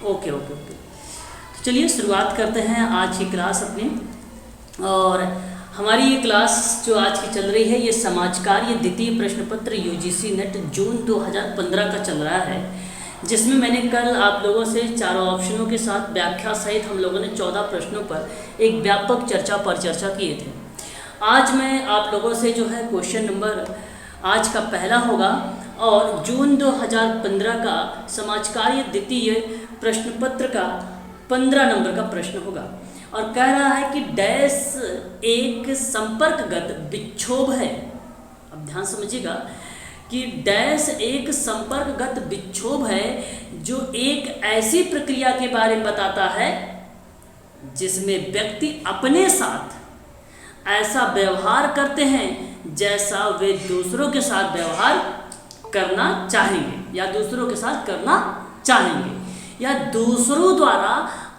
Okay okay okay. तो चलिए शुरुआत करते हैं आज की क्लास अपनी। और हमारी ये क्लास जो आज की चल रही है ये समाज कार्य द्वितीय प्रश्न पत्र यूजीसी नेट जून 2015 का चल रहा है, जिसमें मैंने कल आप लोगों से चारों ऑप्शनों के साथ व्याख्या सहित हम लोगों ने 14 प्रश्नों पर एक व्यापक चर्चा किए थे। आज मैं आप लोगों से जो है क्वेश्चन नंबर आज का पहला होगा और जून 2015 का समाज कार्य द्वितीय प्रश्न पत्र का 15 नंबर का प्रश्न होगा और कह रहा है कि डैश एक संपर्कगत विक्षोभ है। अब ध्यान समझिएगा कि डैश एक संपर्कगत विक्षोभ है जो एक ऐसी प्रक्रिया के बारे में बताता है जिसमें व्यक्ति अपने साथ ऐसा व्यवहार करते हैं जैसा वे दूसरों के साथ व्यवहार करना चाहेंगे या दूसरों के साथ करना चाहेंगे या दूसरों द्वारा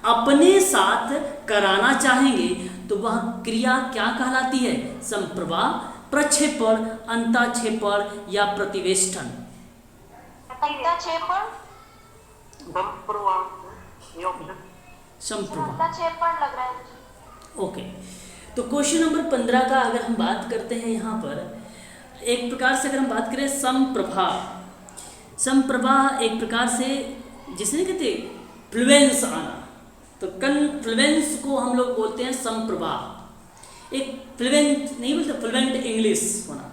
अपने साथ कराना चाहेंगे, तो वह क्रिया क्या कहलाती है? संप्रवाह, प्रक्षेपण, अंतःक्षेपण या प्रतिवेष्टन? संप्रवाह लग रहा है। ओके, तो क्वेश्चन नंबर 15 का अगर हम बात करते हैं यहाँ पर एक प्रकार से अगर हम बात करें संप्रवाह एक प्रकार से जिसने कहते फ्लुएंस आना, तो कन्फ्लुएंस को हम लोग बोलते हैं संप्रवाह। एक फ्लुएंट नहीं बोलते, फ्लुएंट इंग्लिश होना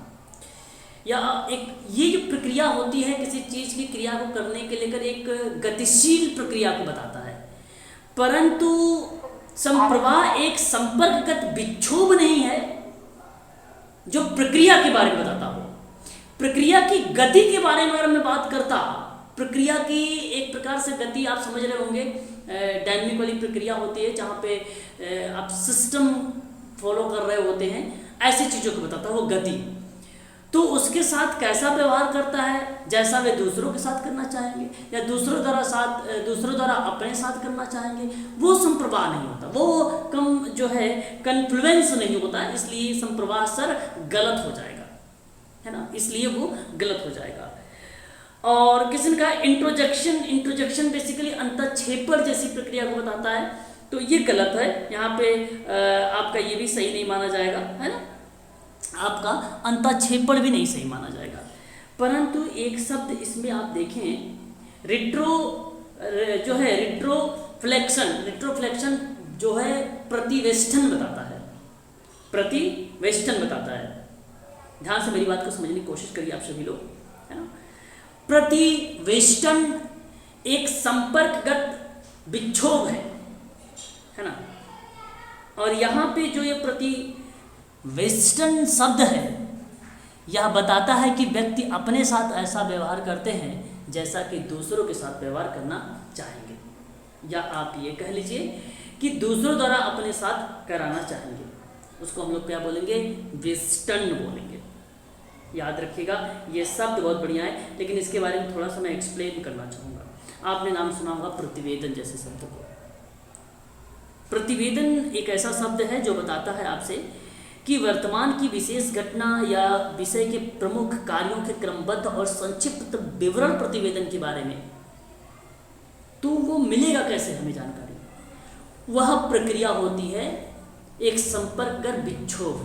या एक ये जो प्रक्रिया होती है किसी चीज़ की क्रिया को करने के लेकर एक गतिशील प्रक्रिया को बताता है, परंतु संप्रवाह एक संपर्कगत विक्षोभ नहीं है जो प्रक्रिया के बारे में बताता हो। प्रक्रिया की गति के बारे में अगर मैं बात करता, प्रक्रिया की एक प्रकार से गति आप समझ रहे होंगे, डायनामिक वाली प्रक्रिया होती है जहाँ पे आप सिस्टम फॉलो कर रहे होते हैं, ऐसी चीज़ों को बताता है वो गति। तो उसके साथ कैसा व्यवहार करता है जैसा वे दूसरों के साथ करना चाहेंगे या दूसरों द्वारा अपने साथ करना चाहेंगे, वो संप्रवाह नहीं होता, वो कम जो है कन्फ्लुएंस नहीं होता है, इसलिए संप्रवाह सर गलत हो जाएगा, है ना, इसलिए वो गलत हो जाएगा। और किसी ने कहा इंट्रोजेक्शन बेसिकली अंतःक्षेपण जैसी प्रक्रिया को बताता है, तो ये गलत है। यहाँ पे आपका ये भी सही नहीं माना जाएगा, है ना, आपका अंतःक्षेपण भी नहीं सही माना जाएगा। परंतु एक शब्द इसमें आप देखें, रिट्रोफ्लेक्शन जो है प्रतिवेष्टन बताता है। ध्यान से मेरी बात को समझने की कोशिश करिए आप सभी लोग, है ना। प्रतिवेष्टन एक संपर्कगत विक्षोभ है ना, और यहाँ पे जो ये प्रतिवेष्टन शब्द है यह बताता है कि व्यक्ति अपने साथ ऐसा व्यवहार करते हैं जैसा कि दूसरों के साथ व्यवहार करना चाहेंगे, या आप ये कह लीजिए कि दूसरों द्वारा अपने साथ कराना चाहेंगे, उसको हम लोग क्या बोलेंगे? वेष्टन बोलेंगे। याद रखिएगा, ये शब्द बहुत बढ़िया है, लेकिन इसके बारे में थोड़ा सा मैं एक्सप्लेन करना चाहूँगा। आपने नाम सुना होगा प्रतिवेदन जैसे शब्द को। प्रतिवेदन एक ऐसा शब्द है जो बताता है आपसे कि वर्तमान की विशेष घटना या विषय के प्रमुख कार्यों के क्रमबद्ध और संक्षिप्त विवरण प्रतिवेदन के बारे में। तो वो मिलेगा कैसे हमें जानकारी? वह प्रक्रिया होती है एक संपर्कगत विक्षोभ,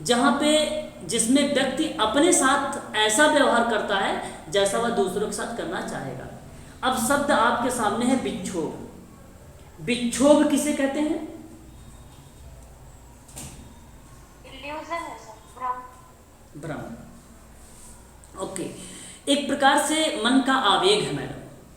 जहाँ पे जिसमें व्यक्ति अपने साथ ऐसा व्यवहार करता है जैसा वह दूसरों के साथ करना चाहेगा। अब शब्द आपके सामने है विक्षोभ। विक्षोभ किसे कहते हैं? भ्रम। ओके, एक प्रकार से मन का आवेग है मैडम।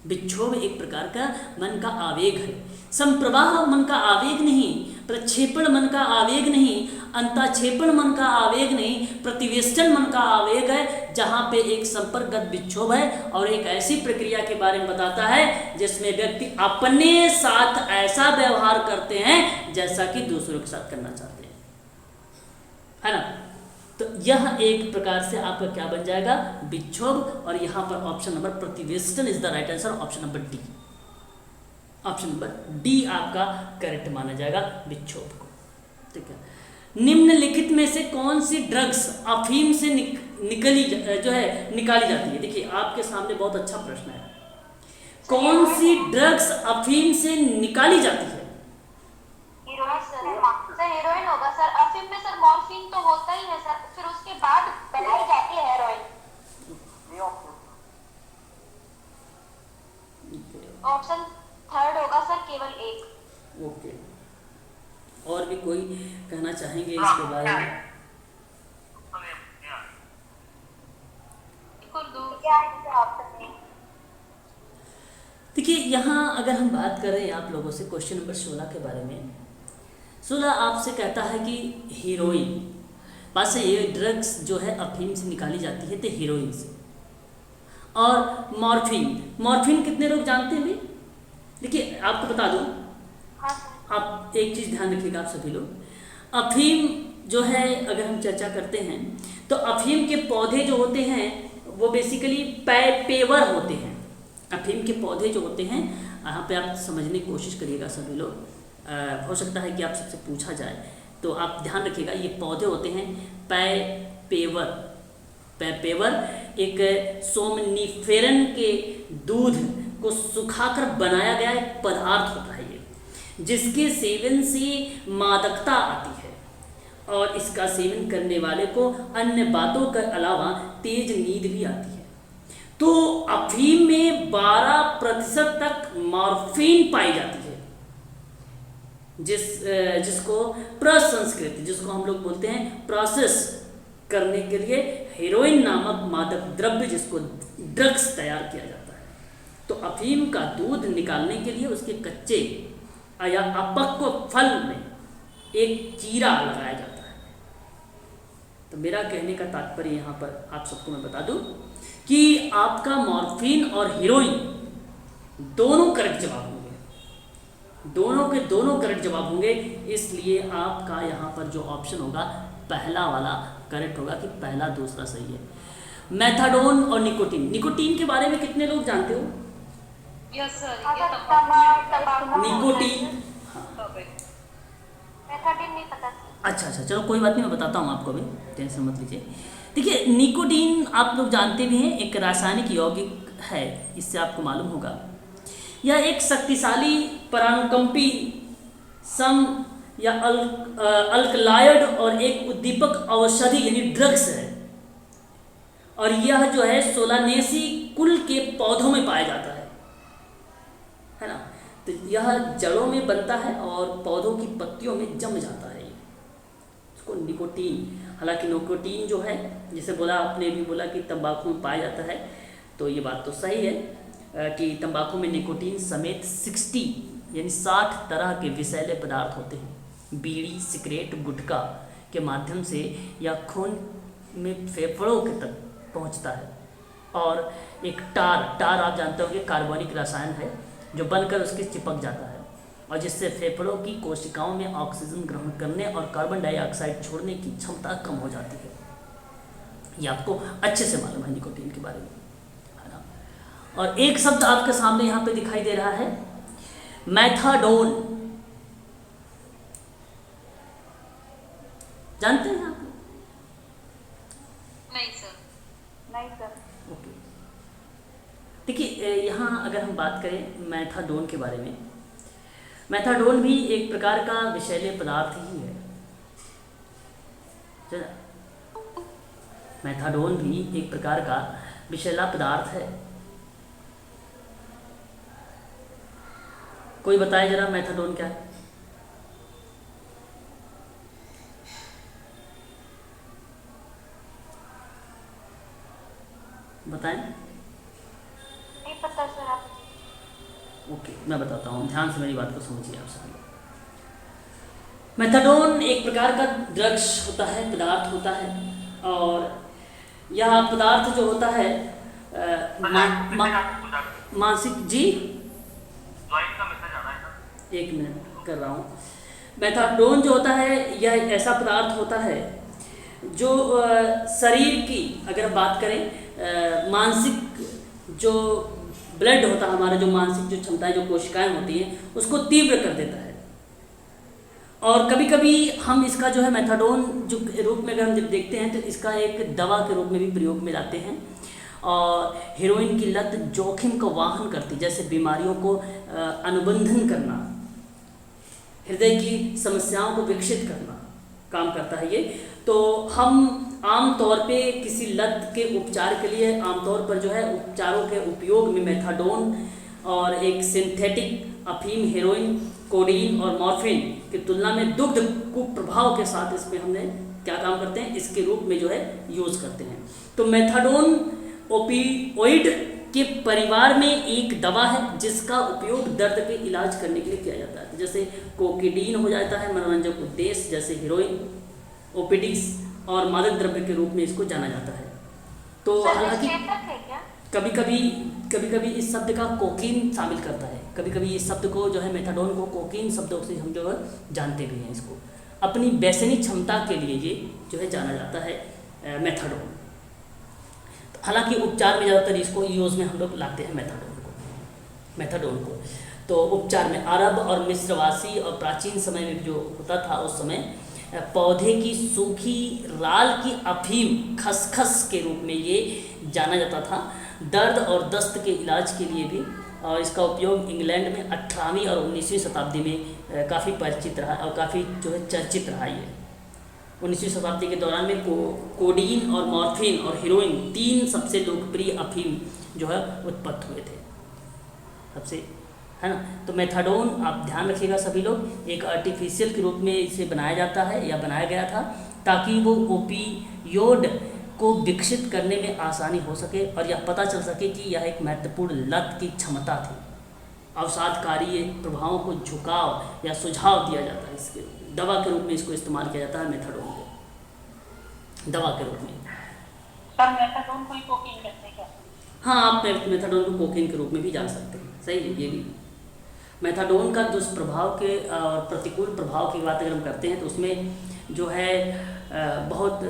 विक्षोभ एक प्रकार का मन का आवेग है। संप्रवाह मन का आवेग नहीं, प्रक्षेपण मन का आवेग नहीं, अंतःक्षेपण मन का आवेग नहीं, प्रतिवेष्टन मन का आवेग है, जहाँ पे एक संपर्कगत विक्षोभ है और एक ऐसी प्रक्रिया के बारे में बताता है जिसमें व्यक्ति अपने साथ ऐसा व्यवहार करते हैं जैसा कि दूसरों के साथ करना चाहते हैं, है ना। तो यह एक प्रकार से आपका क्या बन जाएगा? विक्षोभ। और यहाँ पर ऑप्शन नंबर प्रतिवेष्टन is the right answer, option number D. Option number D आपका करेक्ट माना जाएगा विक्षोभ को, ठीक है। निम्नलिखित में से कौन सी ड्रग्स अफीम से निकाली जाती है? देखिए आपके सामने बहुत अच्छा प्रश्न है। कौन सी ड्रग्स अफीम से निकाली जाती है? Heroine sir. सर हीरोइन होगा सर। अफीम में सर मॉर्फिन तो होता ही है सर, फिर उसके बाद बनाई जाती है हेरोइन। ऑप्शन थर्ड होगा सर, केवल एक। ओके, और भी कोई कहना चाहेंगे इसके बारे में? देखिए, यहाँ अगर हम बात करें आप लोगों से क्वेश्चन नंबर 16 के बारे में, 16 आपसे कहता है कि हीरोइन पास से ये ड्रग्स जो है अफीम से निकाली जाती है, तो हीरोइन से। और मॉर्फिन कितने लोग जानते हैं भाई? देखिए आपको बता दूँ, आप एक चीज़ ध्यान रखिएगा आप सभी लोग, अफीम जो है अगर हम चर्चा करते हैं तो अफीम के पौधे जो होते हैं वो बेसिकली पेवर होते हैं। अफीम के पौधे जो होते हैं, यहाँ पे आप समझने की कोशिश करिएगा सभी लोग, हो सकता है कि आप सबसे पूछा जाए, तो आप ध्यान रखिएगा ये पौधे होते हैं पेवर एक सोमनिफेरन के दूध को सुखाकर बनाया गया एक पदार्थ होता है ये, जिसके सेवन से मादकता आती है और इसका सेवन करने वाले को अन्य बातों के अलावा तेज नींद भी आती है। तो अफीम में 12% तक मॉर्फिन पाई जाती है, जिसको प्रसंस्कृत, जिसको हम लोग बोलते हैं प्रोसेस करने के लिए हेरोइन नामक मादक द्रव्य, जिसको ड्रग्स तैयार किया जाता है। तो अफीम का दूध निकालने के लिए उसके कच्चे या अपक्व फल में एक चीरा लगाया जाता है। तो मेरा कहने का तात्पर्य यहाँ पर आप सबको मैं बता दूं कि आपका मॉर्फिन और हीरोइन दोनों करेक्ट जवाब होंगे, दोनों के दोनों करेक्ट जवाब होंगे। इसलिए आपका यहाँ पर जो ऑप्शन होगा पहला वाला करेक्ट होगा कि पहला दूसरा सही है। मैथाडोन और निकोटीन के बारे में कितने लोग जानते हो? यस सर, निकोटीन, मेथाडीन नहीं पता। अच्छा, चलो कोई बात नहीं, मैं बताता हूँ आपको, अभी टेंशन मत लीजिए। देखिए, निकोटीन आप लोग जानते भी हैं, एक रासायनिक यौगिक है, इससे आपको मालूम होगा। यह एक शक्तिशाली परानुकंपी सम या अल्कलॉइड और एक उद्दीपक औषधि यानी ड्रग्स है, और यह जो है सोलानेसी कुल के पौधों में पाया जाता है ना। तो यह जड़ों में बनता है और पौधों की पत्तियों में जम जाता है इसको निकोटीन। हालांकि निकोटीन जो है, जैसे बोला आपने भी बोला कि तंबाकू में पाया जाता है, तो ये बात तो सही है कि तंबाकू में निकोटीन समेत 60 यानी 60 तरह के विषैले पदार्थ होते हैं। बीड़ी, सिगरेट, गुटखा के माध्यम से या खून में फेफड़ों के तक पहुंचता है। और एक टार आप जानते होंगे, कार्बनिक रसायन है जो बनकर उसके चिपक जाता है और जिससे फेफड़ों की कोशिकाओं में ऑक्सीजन ग्रहण करने और कार्बन डाइऑक्साइड छोड़ने की क्षमता कम हो जाती है। ये आपको अच्छे से मालूम है निकोटीन के बारे में, है ना। और एक शब्द आपके सामने यहाँ पे दिखाई दे रहा है, मैथाडोन। जानते हैं आप? नहीं सर। नहीं सर। ओके, देखिए यहाँ अगर हम बात करें मैथाडोन के बारे में, मैथाडोन भी एक प्रकार का विषैले पदार्थ ही है। मैथाडोन भी एक प्रकार का विषैला पदार्थ है। कोई बताए जरा मैथाडोन क्या है? बताएं। नहीं पता सर आप। ओके, मैं बताता हूँ, ध्यान से मेरी बात को समझिए आप सभी। मैथाडोन एक प्रकार का ड्रग्स होता है, पदार्थ होता है, और यह पदार्थ जो होता है मानसिक जी, एक मिनट कर रहा हूँ। मैथाडोन जो होता है यह ऐसा पदार्थ होता है जो शरीर की, अगर बात करें मानसिक जो ब्लड होता है हमारा, जो मानसिक जो क्षमताएं, जो कोशिकाएं होती हैं, उसको तीव्र कर देता है। और कभी कभी हम इसका जो है मैथाडोन जो रूप में अगर हम जब देखते हैं तो इसका एक दवा के रूप में भी प्रयोग में लाते हैं। और हीरोइन की लत जोखिम का वाहन करती, जैसे बीमारियों को अनुबंधन करना, हृदय की समस्याओं को विकसित करना काम करता है ये। तो हम आम तौर पे किसी लत के उपचार के लिए आमतौर पर जो है उपचारों के उपयोग में मेथाडोन और एक सिंथेटिक अफीम, हेरोइन, कोडीन और मॉर्फिन की तुलना में दुग्ध कुप्रभाव के साथ इसमें हमने क्या काम करते हैं, इसके रूप में जो है यूज़ करते हैं। तो मेथाडोन ओपिओइड के परिवार में एक दवा है जिसका उपयोग दर्द के इलाज करने के लिए किया जाता है। जैसे कोकेडीन हो जाता है मनोरंजक उद्देश्य, जैसे हीरोइन, ओपिडिस और मादक द्रव्य के रूप में इसको जाना जाता है। तो हालांकि कभी कभी इस शब्द का कोकीन शामिल करता है, कभी कभी इस शब्द को जो है मेथाडोन को कोकीन शब्दों से हम जो है जानते भी हैं। इसको अपनी वैसनिक क्षमता के लिए ये जो है जाना जाता है मेथाडोन। हालांकि उपचार में ज़्यादातर इसको यूज़ में हम लोग लाते हैं मेथाडोन को। तो उपचार में अरब और मिस्रवासी और प्राचीन समय में जो होता था उस समय पौधे की सूखी राल की अफीम, खसखस के रूप में ये जाना जाता था। दर्द और दस्त के इलाज के लिए भी, और इसका उपयोग इंग्लैंड में 18वीं और 19वीं शताब्दी में काफ़ी परिचित रहा और काफ़ी जो है चर्चित रहा। ये 19वीं शताब्दी के दौरान में कोडीन और मॉर्फिन और हीरोइन 3 सबसे लोकप्रिय अफीम जो है उत्पन्न हुए थे सबसे, है ना। तो मेथाडोन आप ध्यान रखिएगा सभी लोग, एक आर्टिफिशियल के रूप में इसे बनाया जाता है या बनाया गया था ताकि वो ओपियोड को विकसित करने में आसानी हो सके और यह पता चल सके कि यह एक महत्वपूर्ण लत की क्षमता थी। अवसादकारी प्रभावों को झुकाव या सुझाव दिया जाता है, इसके दवा के रूप में इसको इस्तेमाल किया जाता है मेथाडोन को दवा के रूप में। सर मेथाडोन को ही कोकीन कहते हैं क्या? हाँ, आप मेथाडोन को कोकीन के रूप में भी जान सकते हैं, सही है। ये भी मेथाडोन का दुष्प्रभाव के और प्रतिकूल प्रभाव की बात अगर हम करते हैं तो उसमें जो है बहुत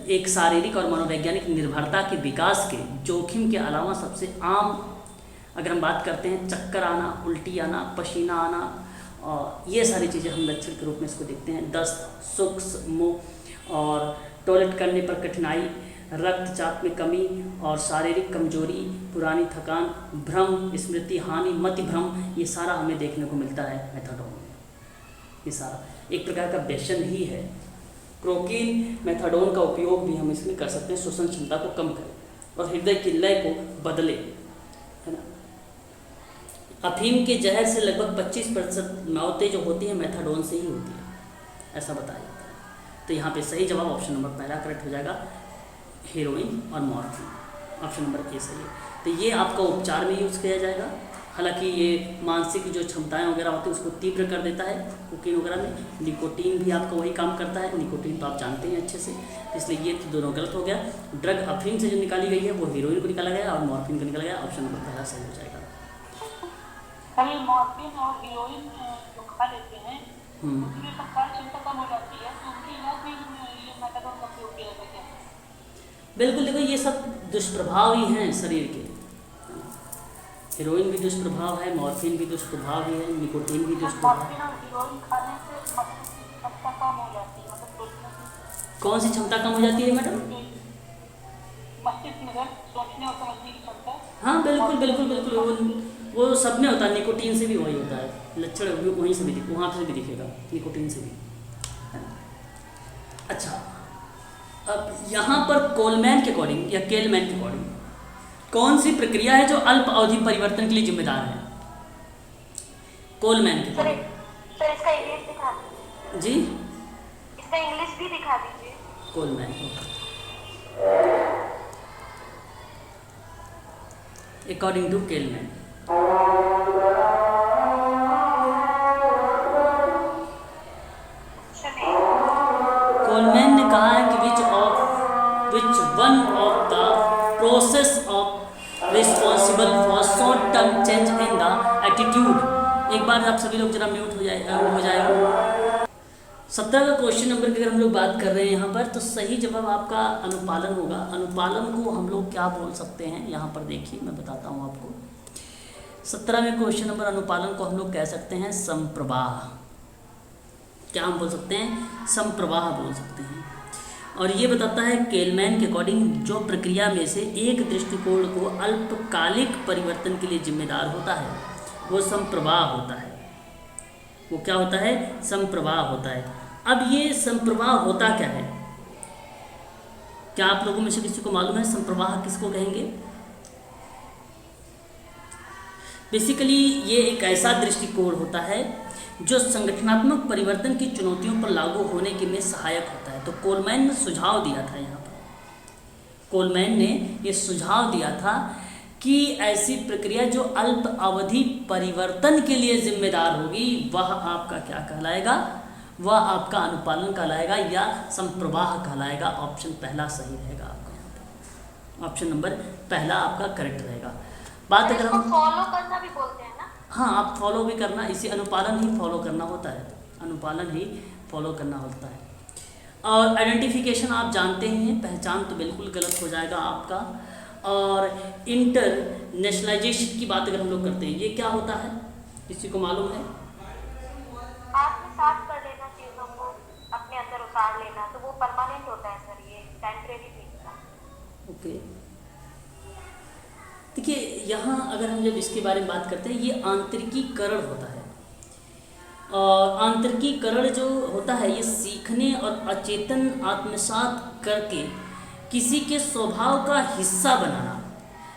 एक शारीरिक और मनोवैज्ञानिक निर्भरता के विकास के जोखिम के अलावा सबसे आम अगर हम बात करते हैं चक्कर आना, उल्टी आना, पसीना आना, और ये सारी चीज़ें हम लक्षण के रूप में इसको देखते हैं। दस्त, शुष्क मुंह और टॉयलेट करने पर कठिनाई, रक्तचाप में कमी और शारीरिक कमजोरी, पुरानी थकान, भ्रम, स्मृति हानि, मति भ्रम, ये सारा हमें देखने को मिलता है मेथाडोन में। ये सारा एक प्रकार का व्यसन ही है। कोकीन, मेथाडोन का उपयोग भी हम इसमें कर सकते हैं, श्वसन क्षमता को कम करें और हृदय की लय को बदले, है ना। अफीम के जहर से लगभग 25% मौतें जो होती हैं मेथाडोन से ही होती है, ऐसा बताया जाता है। तो यहाँ पे सही जवाब ऑप्शन नंबर पहला करेक्ट हो जाएगा, हीरोइन और मॉर्फिन। ऑप्शन नंबर ए सही है। तो ये आपका उपचार में यूज़ किया जाएगा। हालांकि ये मानसिक जो क्षमताएं वगैरह होती है उसको तीव्र कर देता है कोकीन वगैरह में। निकोटीन भी आपका वही काम करता है, निकोटीन तो आप जानते हैं अच्छे से, इसलिए ये तो दोनों गलत हो गया। ड्रग अफीम से जो निकाली गई है वो हीरोइन को निकाला गया और मॉर्फिन को निकाला गया। ऑप्शन नंबर पहला सही हो जाएगा। कभी मॉर्फिन और हीरोइन जो खा लेते हैं उनकी तत्काल क्षमता कम हो जाती है, तो उनके इलाज में ये मेथाडोन का उपयोग किया जाता है। बिल्कुल, देखो ये सब दुष्प्रभाव ही हैं शरीर के। हीरोइन भी दुष्प्रभाव है, मॉर्फिन भी दुष्प्रभाव ही है, निकोटीन भी दुष्प्रभाव। मॉर्फिन और हीरोइन खाने से मस्तिष्क की क्षमता कम हो जाती है, मतलब सोचने की। कौन सी क्षमता कम हो जाती है मैडम? मस्तिष्क में सोचने और समझने की क्षमता। हाँ बिल्कुल बिल्कुल बिल्कुल, वो सब में होता है। निकोटीन से भी वही होता है, लक्षण वहीं से भी वहाँ से भी दिखेगा, निकोटीन से भी, है ना। अच्छा, अब यहाँ पर कोलमैन के अकॉर्डिंग या केलमैन के अकॉर्डिंग कौन सी प्रक्रिया है जो अल्प अवधि परिवर्तन के लिए जिम्मेदार है? कोलमैन के अकॉर्डिंग। सर इसका इंग्लिश दिखा दीजिए। जी, इसका इंग्लिश भी दिखा दीजिए। Coleman according to Kelman. Coleman ने कहा है कि which one of the process of responsible for short term change in the attitude. एक बार आप सभी लोग जरा म्यूट हो जाएगा। 17 का क्वेश्चन नंबर की अगर हम लोग बात कर रहे हैं यहाँ पर, तो सही जवाब आपका अनुपालन होगा। अनुपालन को हम लोग क्या बोल सकते हैं यहाँ पर देखिए, मैं बताता हूँ आपको। 17 में क्वेश्चन नंबर अनुपालन को हम लोग कह सकते हैं संप्रवाह। क्या हम बोल सकते हैं? संप्रवाह बोल सकते हैं। और ये बताता है केलमैन के अकॉर्डिंग जो प्रक्रिया में से एक दृष्टिकोण को अल्पकालिक परिवर्तन के लिए जिम्मेदार होता है वो संप्रवाह होता है। वो क्या होता है? संप्रवाह होता है। अब ये संप्रवाह होता क्या है? क्या आप लोगों में से किसी को मालूम है संप्रवाह किसको कहेंगे? बेसिकली ये एक ऐसा दृष्टिकोण होता है जो संगठनात्मक परिवर्तन की चुनौतियों पर लागू होने के में सहायक होता है। तो कोलमैन ने सुझाव दिया था, यहाँ पर कोलमैन ने ये सुझाव दिया था कि ऐसी प्रक्रिया जो अल्प अवधि परिवर्तन के लिए जिम्मेदार होगी वह आपका क्या कहलाएगा? वह आपका अनुपालन कहलाएगा या संप्रवाह कहलाएगा। ऑप्शन पहला सही रहेगा आपका, यहाँ पर ऑप्शन नंबर पहला आपका करेक्ट रहेगा। बात अगर हम फॉलो करना भी बोलते हैं ना? हाँ, आप फॉलो भी करना, इसे अनुपालन ही फॉलो करना होता है, अनुपालन ही फॉलो करना होता है। और आइडेंटिफिकेशन आप जानते ही हैं, पहचान तो बिल्कुल गलत हो जाएगा आपका। और इंटरनेशनलाइजेशन की बात अगर हम लोग करते हैं, ये क्या होता है? किसी को मालूम है? आत्मसात कर लेना चीजों को, अपने अंदर उतार लेना, तो वो परमानेंट होता है सर, ये टेम्परेरी नहीं होता। ओके, देखिए यहाँ अगर हम जब इसके बारे में बात करते हैं, ये आंतरिकीकरण होता है। और आंतरिकीकरण जो होता है ये सीखने और अचेतन आत्मसात करके किसी के स्वभाव का हिस्सा बनाना।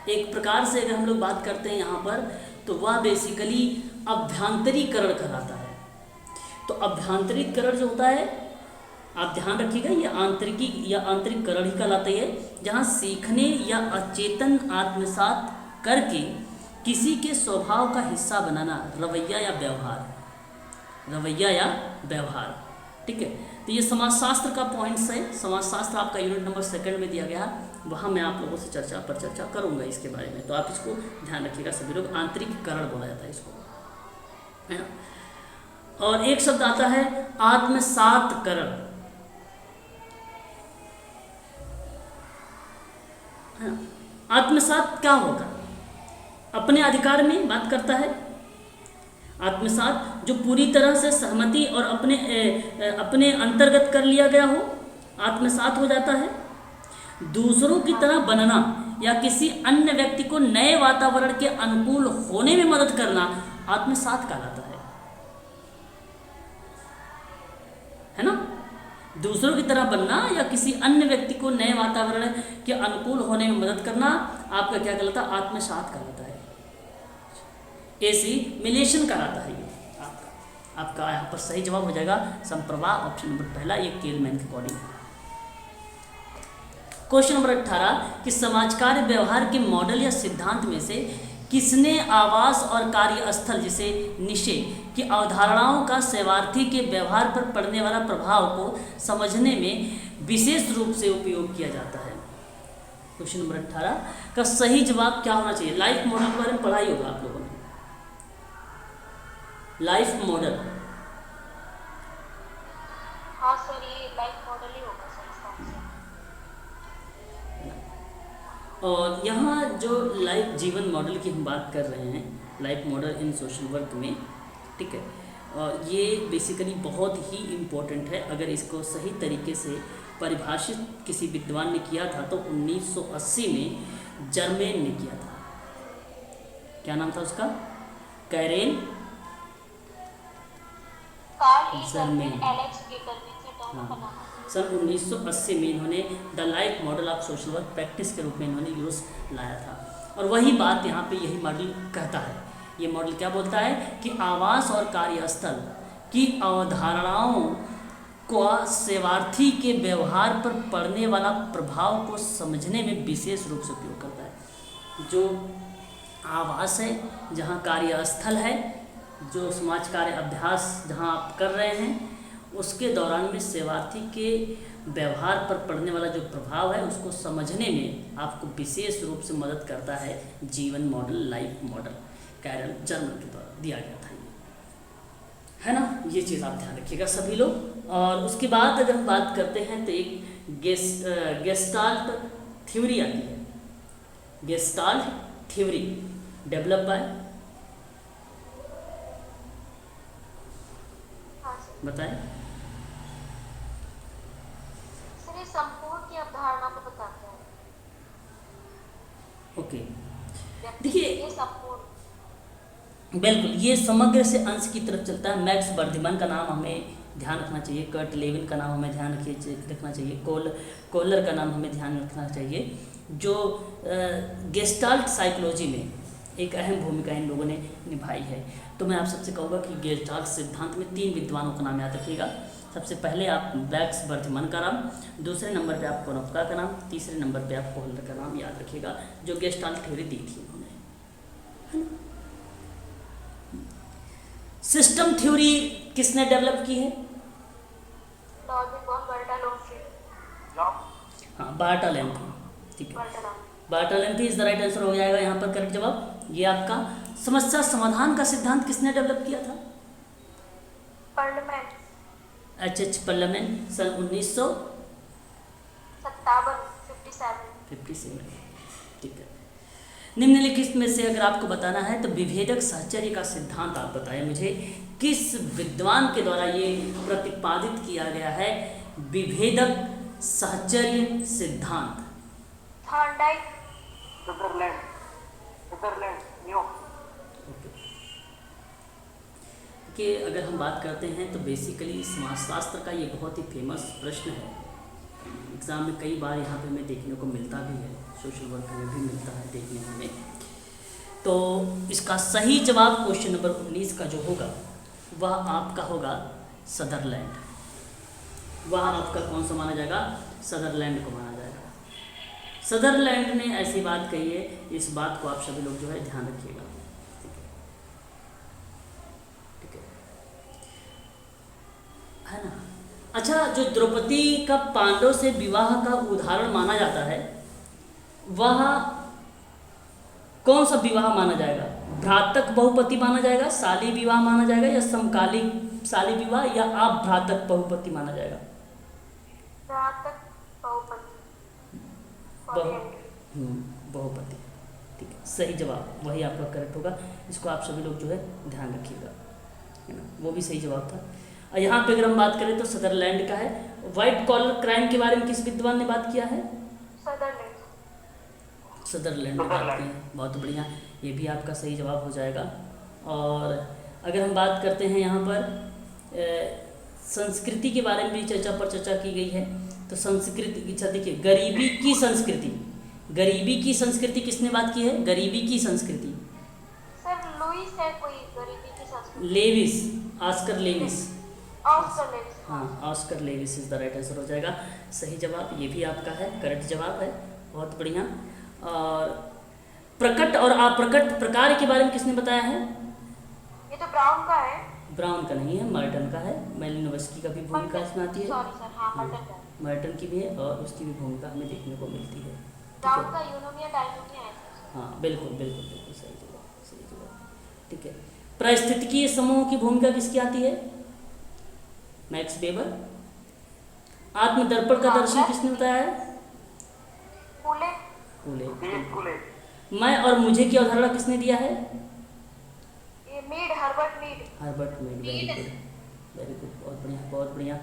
एक प्रकार से अगर हम लोग बात करते हैं यहाँ पर, तो वह बेसिकली अभ्यांतरीकरण कहलाता है। तो अभ्यांतरीकरण जो होता है, आप ध्यान रखिएगा, ये आंतरिकी या आंतरिककरण ही कहलाता है, जहाँ सीखने या अचेतन आत्मसात करके किसी के स्वभाव का हिस्सा बनाना, रवैया या व्यवहार, रवैया या व्यवहार। ठीक है, तो ये समाजशास्त्र का पॉइंट्स है। समाजशास्त्र आपका यूनिट नंबर 2 में दिया गया, वहाँ मैं आप लोगों से चर्चा करूँगा इसके बारे में, तो आप इसको ध्यान रखिएगा सभी लोग। आंतरिकीकरण बोला जाता है इसको, है ना। और एक शब्द आता है आत्मसातकरण, है ना। आत्मसात क्या होगा? अपने अधिकार में बात करता है। आत्मसात जो पूरी तरह से सहमति और अपने अंतर्गत कर लिया गया हो, आत्मसात हो जाता है। दूसरों की तरह बनना या किसी अन्य व्यक्ति को नए वातावरण के अनुकूल होने में मदद करना आत्मसात कहलाता है ना। दूसरों की तरह बनना या किसी अन्य व्यक्ति को नए वातावरण के अनुकूल होने में मदद करना आपका क्या कहलाता है? आत्मसात कहलाता है। एसिमिलेशन कहलाता है ये आपका यहाँ पर सही जवाब हो जाएगा संप्रवाह, ऑप्शन नंबर पहला, ये केलमैन के अकॉर्डिंग। क्वेश्चन नंबर 18 कि समाज कार्य व्यवहार के मॉडल या सिद्धांत में से किसने आवास और कार्यस्थल जैसे निशे की अवधारणाओं का सेवार्थी के व्यवहार पर पड़ने वाला प्रभाव को समझने में विशेष रूप से उपयोग किया जाता है? क्वेश्चन नंबर 18 का सही जवाब क्या होना चाहिए? लाइफ मॉडल के बारे में पढ़ाई होगा आप लोगों ने, लाइफ मॉडल। हाँ सर, ये लाइफ मॉडल ही होगा सर इसका आंसर। और यहाँ जो लाइफ जीवन मॉडल की हम बात कर रहे हैं, लाइफ मॉडल इन सोशल वर्क में, ठीक है, ये बेसिकली बहुत ही इम्पोर्टेंट है। अगर इसको सही तरीके से परिभाषित किसी विद्वान ने किया था तो 1980 में जर्मेन ने किया था। क्या नाम था उसका? Karen Germain. हाँ, सन 1980 में इन्होंने the life model of social work practice के रूप में इन्होंने यूज लाया था। और वही बात यहाँ पे यही मॉडल कहता है। ये मॉडल क्या बोलता है कि आवास और कार्यस्थल की अवधारणाओं को सेवार्थी के व्यवहार पर पड़ने वाला प्रभाव को समझने में विशेष रूप से उपयोग करता है। जो आवास है, जहाँ कार्यस्थल है, जो समाज कार्य अभ्यास जहाँ आप कर रहे हैं, उसके दौरान में सेवार्थी के व्यवहार पर पड़ने वाला जो प्रभाव है उसको समझने में आपको विशेष रूप से मदद करता है जीवन model, life model, Carel Germain के द्वारा दिया गया था ये, है ना। ये चीज़ आप ध्यान रखिएगा सभी लोग। और उसके बाद अगर हम बात करते हैं तो एक गेस्टाल्ट थ्योरी आती है। गेस्टाल्ट थ्योरी डेवलप बाय, बताएं। ओके, व्यक्ति देखिए ये संपूर्ण। बिल्कुल ये समग्र से अंश की तरफ चलता है। मैक्स बर्धमान का नाम हमें ध्यान रखना चाहिए, कर्ट लेविन का नाम हमें ध्यान रखना चाहिए, कोहलर का नाम हमें ध्यान रखना चाहिए, जो गेस्टाल्ट साइकोलॉजी में एक अहम भूमिका इन लोगों ने निभाई है। तो मैं आप सबसे कहूँगा कि गेस्टाल्ट सिद्धांत में 3 विद्वानों का नाम याद रखिएगा। सबसे पहले आप मैक्स बर्धमान का नाम, दूसरे नंबर पे आप कोनोप्का का नाम, तीसरे नंबर पे आप कोहलर का नाम याद रखिएगा, जो गेस्टाल्ट थ्योरी दी थी उन्होंने। सिस्टम थ्योरी किसने डेवलप की है? लॉजिक और बर्टोलोम्यूज। हाँ, बार्टोलोम्यू, ठीक है, बर्टोलोम्यूज। बार्टोलोम्यू इज द राइट आंसर हो जाएगा यहाँ पर करेक्ट जवाब। ये आपका समस्या समाधान का सिद्धांत किसने डेवलप किया था? पर्लमैन। H. पर्लमैन सन 57 ठीक है। निम्नलिखित में से अगर आपको बताना है तो विभेदक साहचर्य का सिद्धांत आप बताएं मुझे, किस विद्वान के द्वारा ये प्रतिपादित किया गया है विभेदक साहचर्य सिद्धांत? थॉर्नडाइक। Sutherland, new. कि अगर हम बात करते हैं तो बेसिकली समाजशास्त्र का ये बहुत ही फेमस प्रश्न है, एग्ज़ाम में कई बार यहाँ पे हमें देखने को मिलता भी है, सोशल वर्क में भी मिलता है देखने को हमें। तो इसका सही जवाब क्वेश्चन नंबर 19 का जो होगा वह आपका होगा सदरलैंड। वह आपका कौन सा माना जाएगा? सदरलैंड को माना जाएगा। सदरलैंड ने ऐसी बात कही है, इस बात को आप सभी लोग जो है ध्यान रखिएगा। है ना? अच्छा, जो द्रौपदी का पांडव से विवाह का उदाहरण माना जाता है वह कौन सा विवाह माना जाएगा? भ्रातक बहुपति माना जाएगा, शाली विवाह माना जाएगा, या समकालीन शाली विवाह, या आप भ्रातक बहुपति माना जाएगा? भ्रातक बहुपति। बहुपति, ठीक है, सही जवाब वही आपका करेक्ट होगा। इसको आप सभी लोग जो है ध्यान रखिएगा, है ना, वो भी सही जवाब था। और यहाँ पे अगर हम बात करें तो सदरलैंड का है। व्हाइट कॉलर क्राइम के बारे में किस विद्वान ने बात किया है? सदरलैंड ने बात की है। बहुत बढ़िया, ये भी आपका सही जवाब हो जाएगा। और अगर हम बात करते हैं यहाँ पर संस्कृति के बारे में भी चर्चा की गई है। तो संस्कृति, अच्छा देखिए, गरीबी की संस्कृति, गरीबी की संस्कृति किसने बात की है? गरीबी की संस्कृति सर लुइस है कोई, गरीबी की संस्कृति। Lewis, Oscar Lewis. Oscar Lewis. हाँ, Oscar Lewis is the right answer हो जाएगा। सही जवाब ये भी आपका है, करेक्ट जवाब है, बहुत बढ़िया। और प्रकट और अप्रकट प्रकार के बारे में किसने बताया है? ये तो ब्राउन का है। ब्राउन का नहीं है, मर्टन का है। मेलिनोवस्की का भी भूमिका इसमें आती है। सॉरी सर, हाँ मर्टन का। मर्टन की भी है और उसकी भी भूमिका हमें देखने को मिलती है। ब्राउन का यूनोमिया डायनोमिया है। हाँ बिल्कुल बिल्कुल बिल्कुल सही जवाब, सही जवाब, ठीक है। पारिस्थितिकीय समूह की भूमिका किसकी आती है? Max weber. आत्मदर्पण का दर्शन किसने बताया है? कूले। कूले। मैं और मुझे की अवधारणा किसने दिया है? ये Mead, Herbert Mead. Herbert Mead, very good, very good, बहुत बढ़िया, बहुत बढ़िया।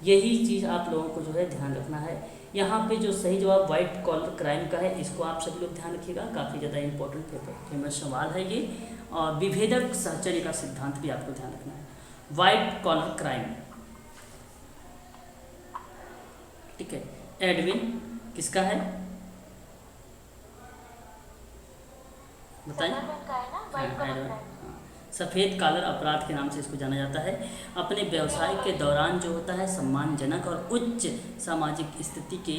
यही चीज़ आप लोगों को जो है ध्यान रखना है। यहाँ पे जो सही जवाब व्हाइट कॉलर क्राइम का है, इसको आप सभी लोग ध्यान रखिएगा, काफ़ी ज़्यादा इंपॉर्टेंट फेमस सवाल है ये। और विभेदक साहचर्य का सिद्धांत भी आपको ध्यान रखना है। व्हाइट कॉलर क्राइम, ठीक है, एडविन किसका है बताएं? सफ़ेद कॉलर अपराध के नाम से इसको जाना जाता है। अपने व्यवसाय के दौरान जो होता है सम्मानजनक और उच्च सामाजिक स्थिति के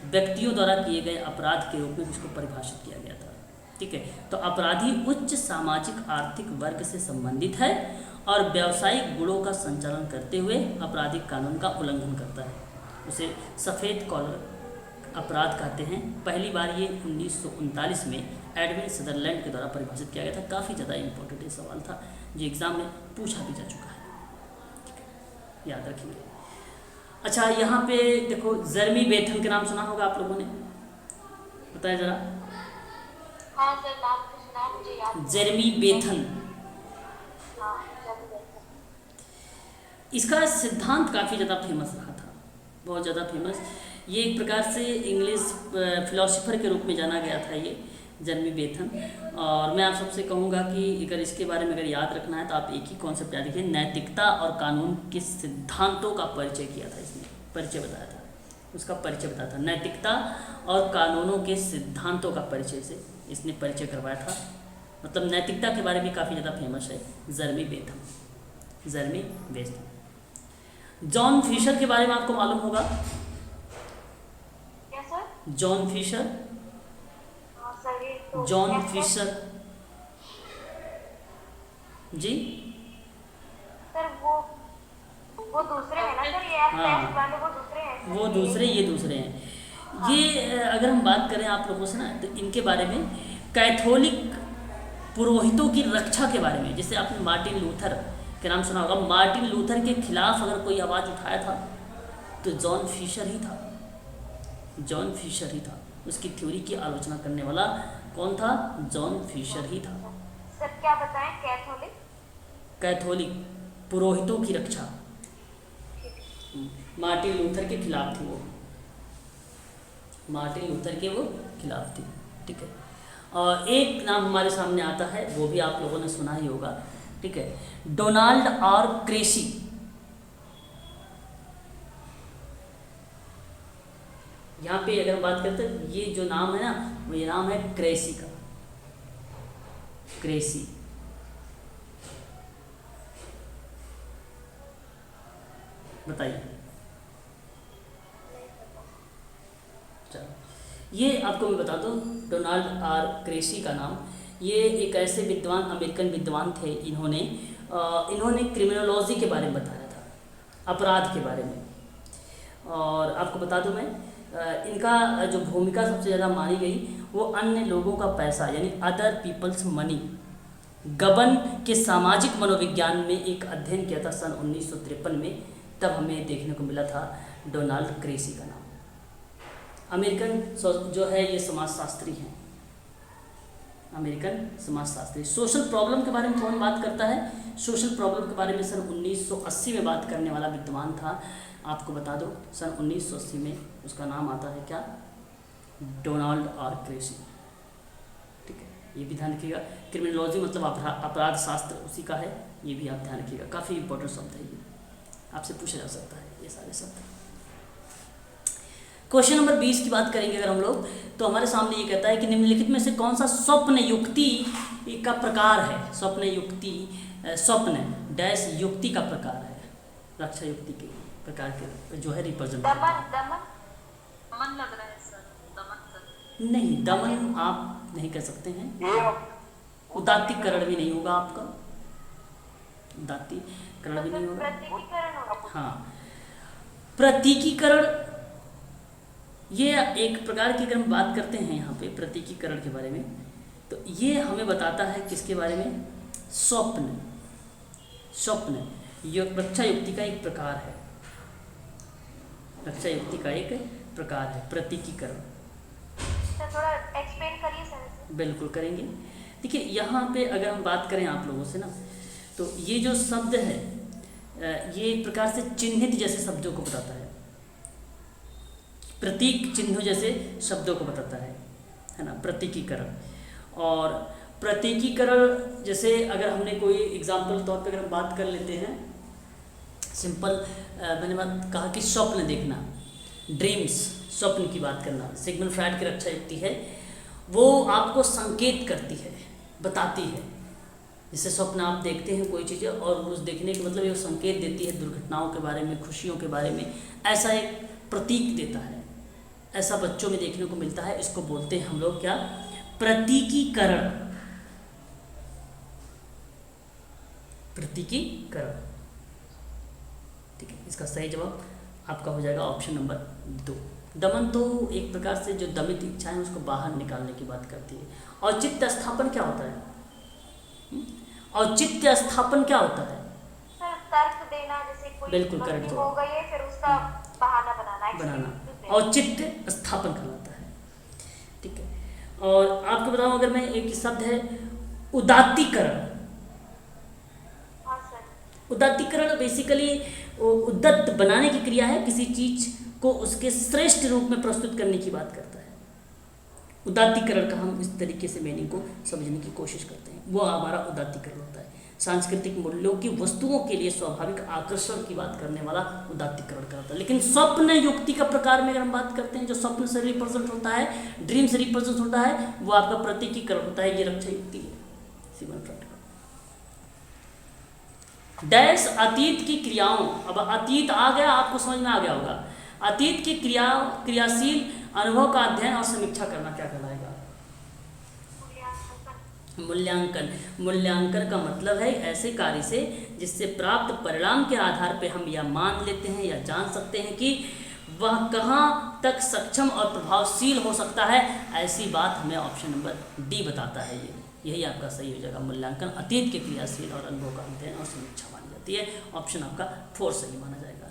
व्यक्तियों द्वारा किए गए अपराध के रूप में इसको परिभाषित किया गया था, ठीक है। तो अपराधी उच्च सामाजिक आर्थिक वर्ग से संबंधित है और व्यावसायिक गुणों का संचालन करते हुए आपराधिक कानून का उल्लंघन करता है, उसे सफ़ेद कॉलर अपराध कहते हैं। पहली बार ये 1939 में एडविन सदरलैंड के द्वारा परिभाषित किया गया था। काफ़ी ज़्यादा इंपॉर्टेंट ये सवाल था जो एग्ज़ाम में पूछा भी जा चुका है, ठीक है, याद रखेंगे। अच्छा, यहाँ पे देखो, जर्मी बेथन के नाम सुना होगा आप लोगों ने, बताया ज़रा। हाँ सर, नाम तो सुना है, मुझे याद। जर्मी बेथन, हाँ, जर्मी बेथन। इसका सिद्धांत काफ़ी ज़्यादा फेमस रहा था, बहुत ज़्यादा फेमस। ये एक प्रकार से इंग्लिश फिलोसोफर के रूप में जाना गया था ये, जर्मी बेथन। और मैं आप सबसे कहूँगा कि अगर इसके बारे में अगर याद रखना है तो आप एक ही कॉन्सेप्ट याद रखिए, नैतिकता और कानून के सिद्धांतों का परिचय किया था इसने, परिचय बताया था, उसका परिचय बताया था। नैतिकता और कानूनों के सिद्धांतों का परिचय से इसने परिचय करवाया था। मतलब नैतिकता के बारे में काफ़ी ज़्यादा फेमस है जर्मी बेथम, जर्मी बेथम। जॉन फिशर के बारे में आपको मालूम होगा, क्या सर? जॉन फिशर, हाँ सर, ये तो जॉन क्या सर? फिशर जी, सर वो दूसरे हैं ना सर, ये आप हाँ। टेस्ट वाले वो दूसरे हैं सर? वो दूसरे, ये दूसरे हैं। ये अगर हम बात करें आप लोगों से ना, तो इनके बारे में कैथोलिक पुरोहितों की रक्षा के बारे में, जैसे आपने मार्टिन लूथर के नाम सुना होगा, मार्टिन लूथर के खिलाफ अगर कोई आवाज़ उठाया था तो जॉन फिशर ही था, जॉन फिशर ही था। उसकी थ्योरी की आलोचना करने वाला कौन था? जॉन फिशर ही था। सर क्या बताएं? कैथोलिक कैथोलिक पुरोहितों की रक्षा, मार्टिन लूथर के खिलाफ थी वो, मार्टिन लूथर के वो खिलाफ थी। ठीक है। और एक नाम हमारे सामने आता है, वो भी आप लोगों ने सुना ही होगा, ठीक है, डोनाल्ड आर क्रेसी। यहाँ पे अगर हम बात करते हैं, ये जो नाम है ना, वो ये नाम है क्रेसी का, क्रेसी। बताइए। चलो, ये आपको मैं बता दूं, डोनाल्ड आर क्रेसी का नाम, ये एक ऐसे विद्वान, अमेरिकन विद्वान थे। इन्होंने क्रिमिनोलॉजी के बारे में बताया था, अपराध के बारे में। और आपको बता दूं मैं, इनका जो भूमिका सबसे ज़्यादा मानी गई, वो अन्य लोगों का पैसा यानी अदर पीपल्स मनी गबन के सामाजिक मनोविज्ञान में एक अध्ययन किया था सन 1953 में। तब हमें देखने को मिला था डोनाल्ड क्रेसी का नाम। अमेरिकन जो है ये समाजशास्त्री हैं, अमेरिकन समाजशास्त्री। सोशल प्रॉब्लम के बारे में कौन बात करता है? सोशल प्रॉब्लम के बारे में सन 1980 में बात करने वाला विद्वान था। आपको बता दो, सन 1980 में उसका नाम आता है क्या? Donald R Cressey. ठीक है, ये भी ध्यान रखिएगा। क्रिमिनोलॉजी मतलब अपराध शास्त्र उसी का है, ये भी आप ध्यान रखिएगा। काफ़ी इंपॉर्टेंट शब्द है ये, आपसे पूछा जा सकता है ये सारे शब्द। क्वेश्चन नंबर 20 की बात करेंगे अगर हम लोग, तो हमारे सामने ये कहता है कि निम्नलिखित में से कौन सा स्वप्न युक्ति का प्रकार है? स्वप्न युक्ति, स्वप्न डैश युक्ति का प्रकार है, रक्षा युक्ति के प्रकार के जो है रिप्रेजेंट। दमन लग रहा है सर, दमन सर। नहीं, दमन आप नहीं कर सकते हैं। उदात्तीकरण भी नहीं होगा आपका, उदात्तीकरण भी नहीं होगा। प्रतीकीकरण होगा। हाँ, प्रतीकीकरण, ये एक प्रकार की अगर हम बात करते हैं यहाँ पे प्रतीकीकरण के बारे में, तो ये हमें बताता है किसके बारे में? स्वप्न। स्वप्न रक्षा युक्ति का एक प्रकार है, रक्षा युक्ति का एक प्रकार है प्रतीकीकरण। सर थोड़ा एक्सप्लेन करिए सर। बिल्कुल करेंगे। देखिए, यहाँ पे अगर हम बात करें आप लोगों से ना, तो ये जो शब्द है ये एक प्रकार से चिन्हित जैसे शब्दों को बताता है, प्रतीक चिन्हों जैसे शब्दों को बताता है ना, प्रतीकीकरण। और प्रतीकीकरण जैसे अगर हमने कोई एग्जाम्पल तौर पे अगर हम बात कर लेते हैं, सिंपल मैंने बात कहा कि स्वप्न देखना, ड्रीम्स, स्वप्न की बात करना, सिगमंड फ्रायड की रक्षा युक्ति है, वो आपको संकेत करती है, बताती है। जैसे स्वप्न आप देखते हैं कोई चीज़ें, और उस देखने के मतलब ये संकेत देती है दुर्घटनाओं के बारे में, खुशियों के बारे में, ऐसा एक प्रतीक देता है। ऐसा बच्चों में देखने को मिलता है। इसको बोलते हैं हम लोग क्या? प्रतीकीकरण। प्रतीकीकरण। ठीक है, इसका सही जवाब आपका हो जाएगा ऑप्शन नंबर 2। दमन तो एक प्रकार से जो दमित इच्छाएं उसको बाहर निकालने की बात करती है। औचित्य स्थापन क्या होता है? औचित्य स्थापन क्या होता है? सर तर्क देना, जैसे कोई बिल्कुल गलती करेक्ट हो गई है फिर उसका बहाना बनाना। औचित्य स्थापन कहलाता है। ठीक है, और आपको बताऊं, अगर मैं एक शब्द है उदात्तीकरण। हाँ सर। उदात्तीकरण बेसिकली उद्दत बनाने की क्रिया है, किसी चीज को उसके श्रेष्ठ रूप में प्रस्तुत करने की बात करता है। उदात्तीकरण का हम इस तरीके से मीनिंग को समझने की कोशिश करते हैं, वो हमारा उदात्तीकरण होता है। सांस्कृतिक मूल्यों की वस्तुओं के लिए स्वाभाविक आकर्षण की बात करने वाला उदात्तीकरण करता है। लेकिन स्वप्न युक्ति का प्रकार में अगर हम बात करते हैं, जो स्वप्न से रिप्रेजेंट होता है, ड्रीम से रिप्रेजेंट होता है, वो आपका प्रतीकीकरण होता है। ये रक्षा युक्ति है। डैश अतीत की क्रियाओं, अब अतीत आ गया, आपको समझ में आ गया होगा। अतीत की क्रियाशील अनुभव का अध्ययन और समीक्षा करना क्या कहलाएगा? मूल्यांकन। मूल्यांकन का मतलब है ऐसे कार्य से जिससे प्राप्त परिणाम के आधार पर हम यह मान लेते हैं या जान सकते हैं कि वह कहाँ तक सक्षम और प्रभावशील हो सकता है। ऐसी बात हमें ऑप्शन नंबर डी बताता है। यही आपका सही हो जाएगा। मूल्यांकन अतीत के क्रियाशील और अनुभव का अध्ययन और समीक्षा मानी जाती है। ऑप्शन आपका 4 सही माना जाएगा।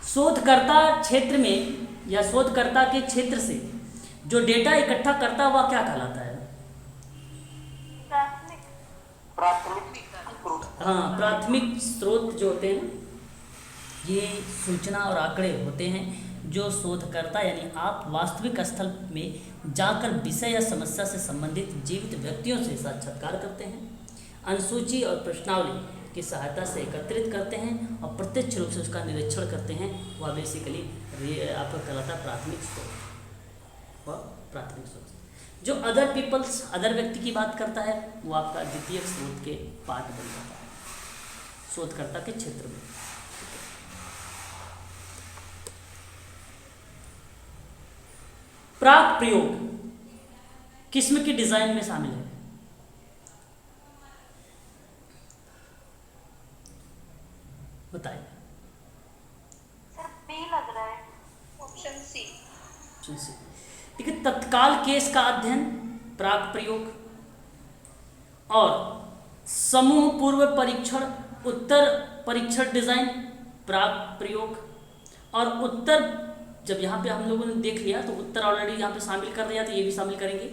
शोधकर्ता क्षेत्र में या शोधकर्ता के क्षेत्र से जो डेटा इकट्ठा करता है वह क्या कहलाता है? हाँ, प्राथमिक स्रोत जो होते हैं, ये सूचना और आंकड़े होते हैं जो शोधकर्ता यानी आप वास्तविक स्थल में जाकर विषय या समस्या से संबंधित जीवित व्यक्तियों से साक्षात्कार करते हैं, अनुसूची और प्रश्नावली की सहायता से एकत्रित करते हैं और प्रत्यक्ष रूप से उसका निरीक्षण करते हैं। वह बेसिकली आपका कहलाता है प्राथमिक स्रोत। वह प्राथमिक स्रोत जो अदर पीपल्स, अदर व्यक्ति की बात करता है, वो आपका द्वितीयक स्रोत के पार्ट बन जाता है शोधकर्ता के क्षेत्र में। प्राक प्रयोग किस्म की डिजाइन में शामिल है? बताइए। सर बी लग रहा है, ऑप्शन सी। देखिए, तत्काल केस का अध्ययन प्राक प्रयोग, और समूह पूर्व परीक्षण उत्तर परीक्षण डिजाइन प्राक प्रयोग, और उत्तर, जब यहाँ पे हम लोगों ने देख लिया तो उत्तर ऑलरेडी यहाँ पे शामिल कर लिया, तो ये भी शामिल करेंगे।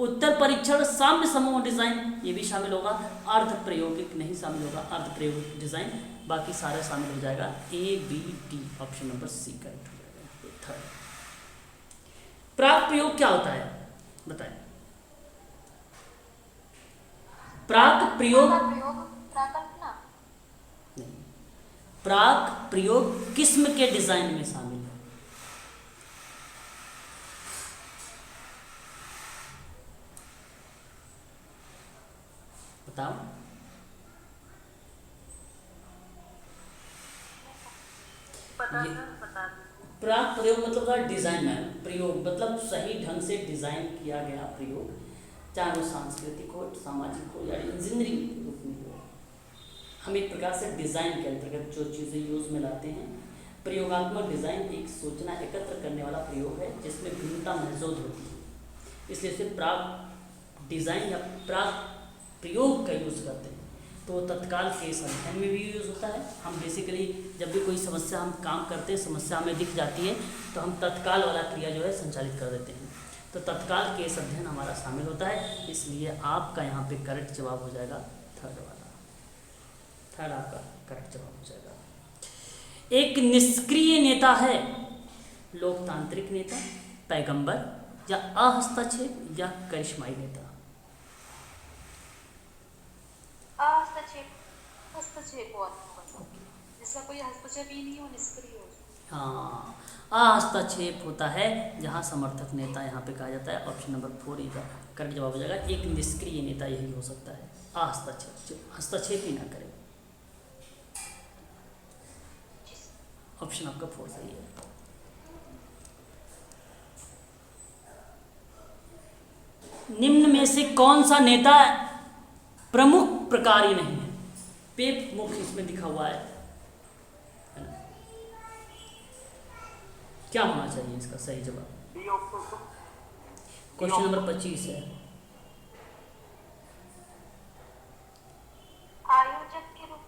उत्तर परीक्षण साम्य समूह डिजाइन ये भी शामिल होगा। अर्ध प्रयोगिक नहीं शामिल होगा, अर्ध प्रयोगिक डिजाइन, बाकी सारे शामिल हो जाएगा। A B D option number C correct हो जाएगा। थर्ड, प्राक प्रयोग क्या होता है बताएं? प्राक प्रयोग नहीं, प्राक प्रयोग किस्म के डिजाइन में शामिल है। बताओ। प्राक प्रयोग मतलब था डिजाइन में प्रयोग, मतलब सही ढंग से डिजाइन किया गया प्रयोग, चाहे वो सांस्कृतिक हो, सामाजिक हो या इंजीनियरिंग के रूप में हो। हम एक प्रकार से डिजाइन के अंतर्गत जो चीज़ें यूज में लाते हैं। प्रयोगात्मक डिजाइन एक सूचना एकत्र करने वाला प्रयोग है जिसमें भिन्नता मौजूद होती है, इसलिए इसे प्राक डिजाइन या प्राक प्रयोग का यूज़ करते हैं। तो तत्काल केस अध्ययन में भी यूज़ होता है। हम बेसिकली जब भी कोई समस्या हम काम करते हैं, समस्या हमें दिख जाती है, तो हम तत्काल वाला क्रिया जो है संचालित कर देते हैं। तो तत्काल केस अध्ययन हमारा शामिल होता है, इसलिए आपका यहाँ पे करेक्ट जवाब हो जाएगा थर्ड वाला। थर्ड आपका करेक्ट जवाब हो जाएगा। एक निष्क्रिय नेता है लोकतांत्रिक नेता, पैगंबर या अहस्तक्षेप या करिश्माई नेता? हस्तक्षेप जिसका कोई हस्तक्षेप ही नहीं हो, निष्क्रिय हो। हाँ, अहस्तक्षेप होता है जहाँ समर्थक नेता यहाँ पे कहा जाता है। ऑप्शन नंबर 4 इसका करेक्ट जवाब हो जाएगा। एक निष्क्रिय नेता यही हो सकता है, अहस्तक्षेप, जो हस्तक्षेप ही ना करे। ऑप्शन आपका 4 सही है। निम्न में से कौन सा नेता प्रमुख प्रकारी नहीं है? पेप मुख इसमें दिखा हुआ है ना? क्या होना चाहिए इसका सही जवाब? क्वेश्चन नंबर 25 है। आयोजक के रूप,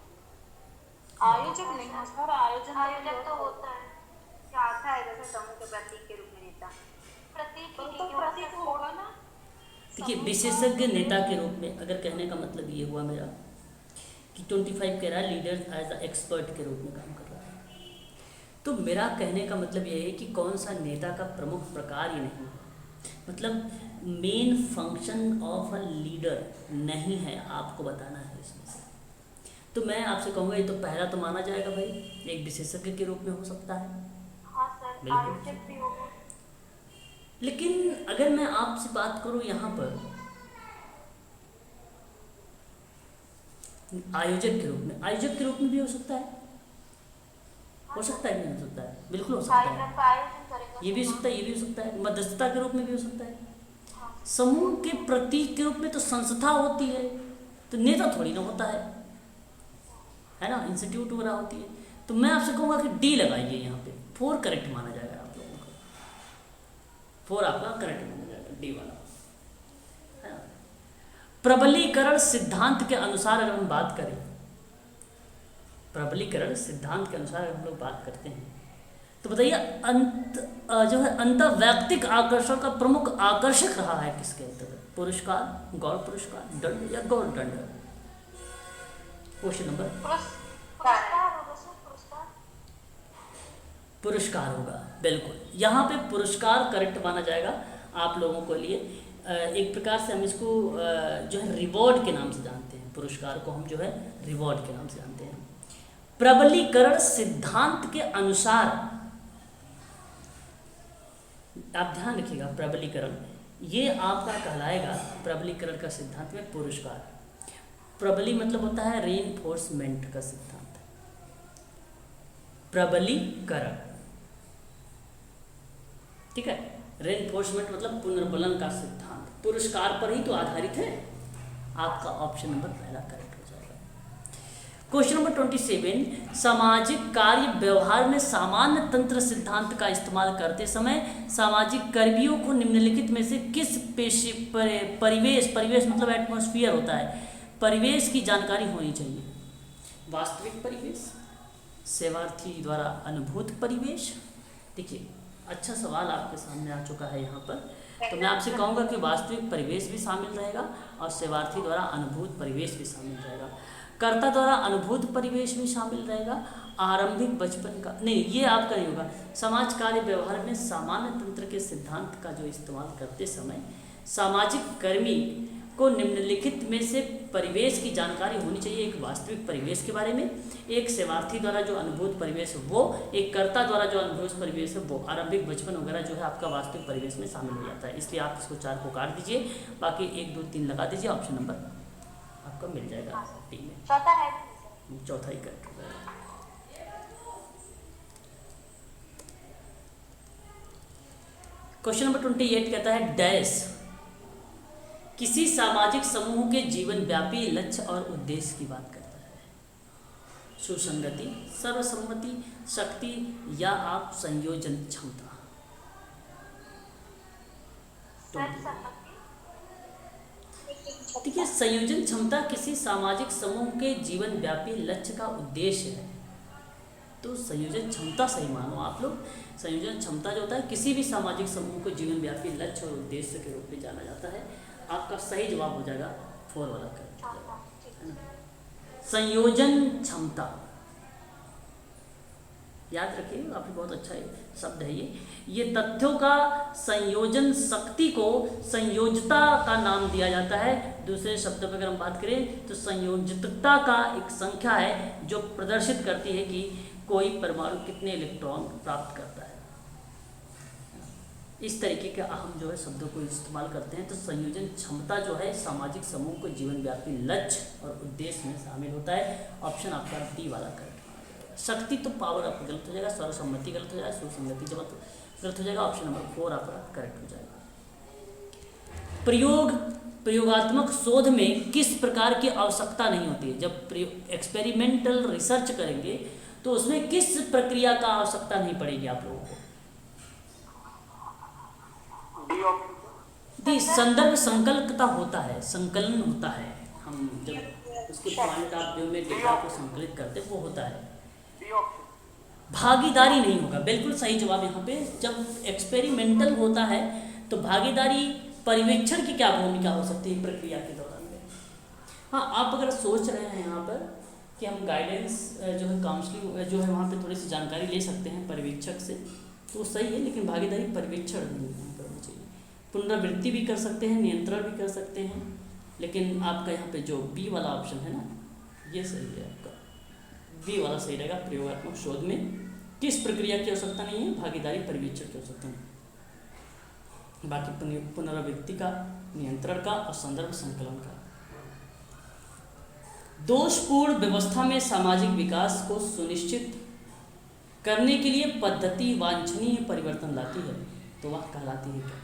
आयोजक नहीं हो सर, आयोजक तो होता है, क्या आता है जैसे समूह के प्रतीक के रूप में नेता, प्रतीक होगा ना। देखिए, विशेषज्ञ नेता के रूप में अगर कहने का मतलब ये हुआ मेरा कि 25 कह रहा है लीडर एज अ एक्सपर्ट के रूप में काम कर रहा है। तो मेरा कहने का मतलब ये है कि कौन सा नेता का प्रमुख प्रकार ये नहीं है, मतलब main function of a leader नहीं है, आपको बताना है इसमें से। तो मैं आपसे कहूँगा ये तो पहला तो माना जाएगा भाई, एक विशेषज्ञ के रूप में हो सकता है। हाँ सर, बिल्कुल। आयोजक भी होगा। लेकिन अगर मैं आपसे बात करूँ यहाँ पर आयोजक के रूप में, आयोजक के रूप में भी हो सकता है, हो सकता है कि नहीं हो सकता है, बिल्कुल हो सकता है। कार्यक्रम का आयोजन करेगा। ये भी हो सकता है, ये भी हो सकता है, मध्यस्थता के रूप में भी हो सकता है। हाँ। समूह के प्रतीक के रूप में तो संस्था होती है, तो नेता थोड़ी ना होता है ना, इंस्टीट्यूट वगैरह होती है। तो मैं आपसे कहूँगा कि डी लगाइए यहाँ पे, 4 करेक्ट माना जाएगा आप लोगों का, 4 आपका करेक्ट माना जाएगा, डी वाला है ना। प्रबलीकरण सिद्धांत के अनुसार अगर हम बात करें, प्रबलीकरण सिद्धांत के अनुसार अगर हम लोग बात करते हैं तो बताइए जो है अंतर्वैयक्तिक आकर्षण का प्रमुख आकर्षक रहा है किसके अंतर्गत? पुरस्कार, गौर पुरस्कार, दंड या गौर दंड? क्वेश्चन नंबर पुरस्कार होगा सर, पुरस्कार। पुरस्कार होगा, बिल्कुल। यहाँ पे पुरस्कार करेक्ट माना जाएगा आप लोगों के लिए। एक प्रकार से हम इसको जो है रिवॉर्ड के नाम से जानते हैं, पुरस्कार को हम जो है रिवॉर्ड के नाम से जानते हैं। प्रबलीकरण सिद्धांत के अनुसार, आप ध्यान रखिएगा, प्रबलीकरण ये आपका कहलाएगा प्रबलीकरण का सिद्धांत में पुरस्कार। प्रबली मतलब होता है रीइंफोर्समेंट का सिद्धांत, प्रबलीकरण, ठीक है। रीइंफोर्समेंट मतलब पुनर्बलन का सिद्धांत, पुरस्कार पर ही तो आधारित है। आपका ऑप्शन नंबर पहला करेक्ट हो जाएगा। क्वेश्चन नंबर 27, सामाजिक कार्य व्यवहार में सामान्य तंत्र सिद्धांत का इस्तेमाल करते समय सामाजिक कर्मियों को निम्नलिखित में से किस परिवेश मतलब एटमॉस्फेयर होता है, परिवेश की जानकारी होनी चाहिए? वास्तविक परिवेश, सेवार्थी द्वारा अनुभूत परिवेश। देखिए अच्छा सवाल आपके सामने आ चुका है यहाँ पर, तो मैं आपसे कहूँगा कि वास्तविक परिवेश भी शामिल रहेगा और सेवार्थी द्वारा अनुभूत परिवेश भी शामिल रहेगा, कर्ता द्वारा अनुभूत परिवेश भी शामिल रहेगा, आरंभिक बचपन का नहीं, ये आपका नहीं होगा। समाज कार्य व्यवहार में सामान्य तंत्र के सिद्धांत का जो इस्तेमाल करते समय सामाजिक कर्मी को निम्नलिखित में से परिवेश की जानकारी होनी चाहिए। एक वास्तविक परिवेश के बारे में, एक सेवार्थी द्वारा जो अनुभूत परिवेश है वो, एक कर्ता द्वारा जो अनुभूत परिवेश है वो, आरंभिक बचपन वगैरह जो है आपका वास्तविक परिवेश में शामिल हो जाता है। इसलिए आप इसको 4 को काट दीजिए, बाकी 1 2 3 लगा दीजिए, ऑप्शन नंबर आपका मिल जाएगा डी में। चौथा है, चौथा ही करेक्ट हो जाएगा। क्वेश्चन नंबर 28 कहता है डैश किसी सामाजिक समूह के जीवन व्यापी लक्ष्य और उद्देश्य की बात करता है। सुसंगति, सर्वसम्मति, शक्ति या आप संयोजन क्षमता? देखिए संयोजन क्षमता किसी सामाजिक समूह के जीवन व्यापी लक्ष्य का उद्देश्य है, तो संयोजन क्षमता सही मानो आप लोग। संयोजन क्षमता जो होता है किसी भी सामाजिक समूह को जीवन व्यापी लक्ष्य और उद्देश्य के रूप में जाना जाता है। आपका सही जवाब हो जाएगा 4 वाला करेक्ट हो जाएगा, है ना। संयोजन क्षमता याद रखिए, काफी बहुत अच्छा शब्द है ये तथ्यों का संयोजन शक्ति को संयोजता का नाम दिया जाता है। दूसरे शब्दों में अगर हम बात करें तो संयोजकता का एक संख्या है जो प्रदर्शित करती है कि कोई परमाणु कितने इलेक्ट्रॉन प्राप्त करता है। इस तरीके के हम जो है शब्दों को इस्तेमाल करते हैं। तो संयोजन क्षमता जो है सामाजिक समूह को जीवन व्यापी लक्ष्य और उद्देश्य में शामिल होता है। ऑप्शन आपका डी वाला करेक्ट माना जाएगा। शक्ति तो पावर आपका गलत हो जाएगा, सर्वसम्मति गलत हो जाएगा, सुसंगति जब गलत हो जाएगा। ऑप्शन नंबर 4 आपका करेक्ट हो जाएगा। प्रयोगात्मक शोध में किस प्रकार की आवश्यकता नहीं होती है? जब एक्सपेरिमेंटल रिसर्च करेंगे तो उसमें किस प्रक्रिया का आवश्यकता नहीं पड़ेगी आप लोगों को? दी संदर्भ संकल्पता होता है, संकलन होता है। हम जब उसके पॉइंट ऑफ व्यू में डेटा को संकलित करते हैं वो होता है। भागीदारी नहीं होगा, बिल्कुल सही जवाब यहाँ पे। जब एक्सपेरिमेंटल होता है तो भागीदारी पर्यवेक्षण की क्या भूमिका हो सकती है प्रक्रिया के दौरान में? हाँ, आप अगर सोच रहे हैं यहाँ पर कि हम गाइडेंस जो है काउंसलिंग जो है वहाँ पे थोड़ी सी जानकारी ले सकते हैं पर्यवेक्षक से, तो सही है, लेकिन भागीदारी पर्यवेक्षण नहीं करना चाहिए। पुनरावृत्ति भी कर सकते हैं, नियंत्रण भी कर सकते हैं, लेकिन आपका यहाँ पे जो बी वाला ऑप्शन है ना, ये सही है आपका, बी वाला सही रहेगा। प्रयोगात्मक शोध में किस प्रक्रिया की आवश्यकता नहीं है, भागीदारी पर्यवेक्षण की आवश्यकता नहीं, बाकी पुनरावृत्ति का, नियंत्रण का और संदर्भ संकलन का। दोषपूर्ण व्यवस्था में सामाजिक विकास को सुनिश्चित करने के लिए पद्धति वांछनीय परिवर्तन लाती है, तो वह कहलाती है क्या?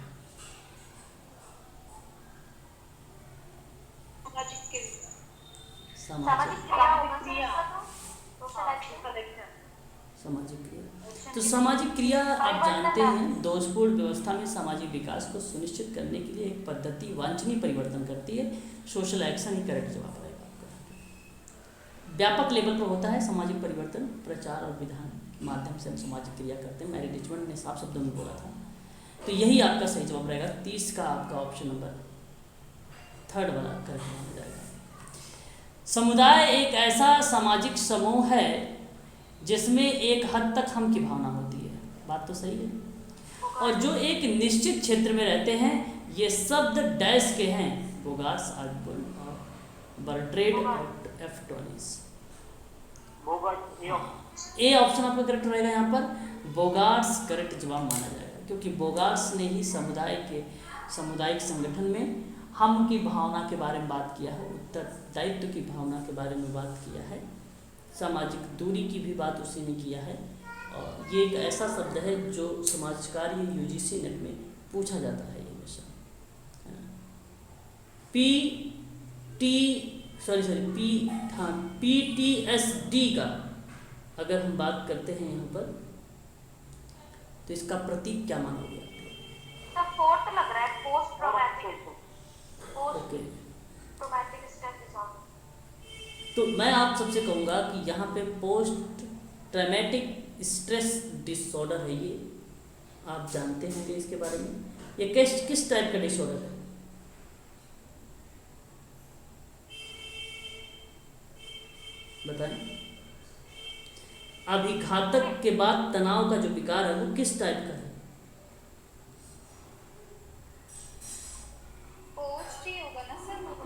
सामाजिक क्रिया। तो सामाजिक क्रिया आप जानते हैं, दोषपूर्ण व्यवस्था में सामाजिक विकास को सुनिश्चित करने के लिए एक पद्धति वांछनीय परिवर्तन करती है। सोशल एक्शन ही करेक्ट जवाब रहेगा आपका। व्यापक लेवल पर होता है सामाजिक परिवर्तन, प्रचार और विधान के माध्यम से हम सामाजिक क्रिया करते हैं। मैरी रिचमंड ने साफ शब्दों में बोला था, तो यही आपका सही जवाब रहेगा। 30 का आपका ऑप्शन नंबर 3 वाला करेक्ट माना जाएगा। समुदाय एक ऐसा सामाजिक समूह है जिसमें एक हद तक हम की भावना होती है, बात तो सही है, और जो एक निश्चित क्षेत्र में रहते हैं। ये शब्द डैश के हैं, बोगार्स, आर्टबुल और बर्ट्रेड एफ टोनिस। ए ऑप्शन आपका करेक्ट रहेगा यहाँ पर, बोगार्स करेक्ट जवाब माना जाएगा, क्योंकि बोगार्स ने ही सामुदायिक संगठन में हम की भावना के बारे में बात किया है, उत्तरदायित्व की भावना के बारे में बात किया है, सामाजिक दूरी की भी बात उसी ने किया है। और ये एक ऐसा शब्द है जो समाज कार्य यूजीसी नेट में पूछा जाता है, ये हमेशा। PTSD का अगर हम बात करते हैं यहाँ पर, तो इसका प्रतीक क्या मानोगे आप? फोर्थ लग रहा है, पोस्ट ट्रॉमेटिक स्ट्रेस डिसऑर्डर। तो मैं आप सबसे कहूँगा कि यहाँ पे पोस्ट ट्रॉमेटिक स्ट्रेस डिसऑर्डर है, ये आप जानते होंगे इसके बारे में। ये किस टाइप का डिसऑर्डर है? बताएं। अभिघातक के बाद तनाव का जो विकार है वो किस टाइप का है?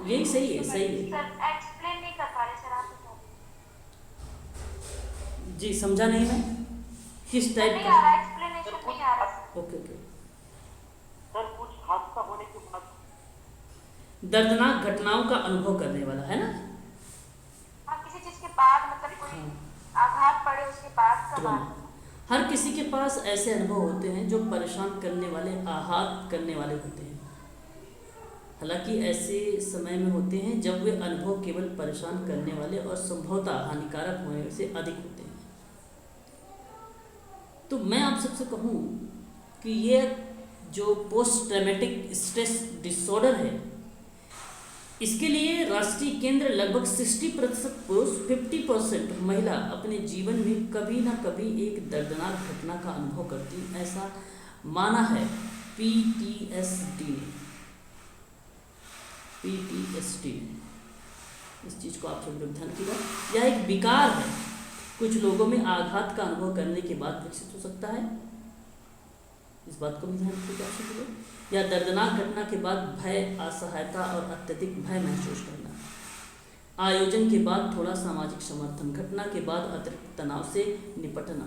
यही सही है, सही है। एक्सप्लेन नहीं कर पा रहे सर आप। जी समझा नहीं मैं, किस टाइप नहीं का? आ रहा, एक्सप्लेनेशन नहीं आ रहा। ओके। सर कुछ हादसा होने के बाद दर्दनाक घटनाओं का अनुभव करने वाला है ना? हाँ, किसी चीज के बाद, मतलब कोई आघात पड़े उसके बाद का बात। हर किसी के पास ऐसे अनुभव होते हैं जो परेशान करने वाले, आहत करने वाले होते हैं। हालांकि ऐसे समय में होते हैं जब वे अनुभव केवल परेशान करने वाले और संभवतः हानिकारक होने से अधिक होते हैं। तो मैं आप सबसे कहूँ कि ये जो पोस्ट ट्रॉमेटिक स्ट्रेस डिसऑर्डर है, इसके लिए राष्ट्रीय केंद्र लगभग 60% पुरुष, 50% महिला अपने जीवन में कभी ना कभी एक दर्दनाक घटना का अनुभव करती, ऐसा माना है PTSD। इस चीज़ को आप सब लोग ध्यान कीजिएगा। यह एक विकार है, कुछ लोगों में आघात का अनुभव करने के बाद विकसित हो सकता है, इस बात को भी ध्यान रखिएगा आप सब लोग। या दर्दनाक घटना के बाद भय, असहायता और अत्यधिक भय महसूस करना, आयोजन के बाद थोड़ा सामाजिक समर्थन, घटना के बाद अतिरिक्त तनाव से निपटना,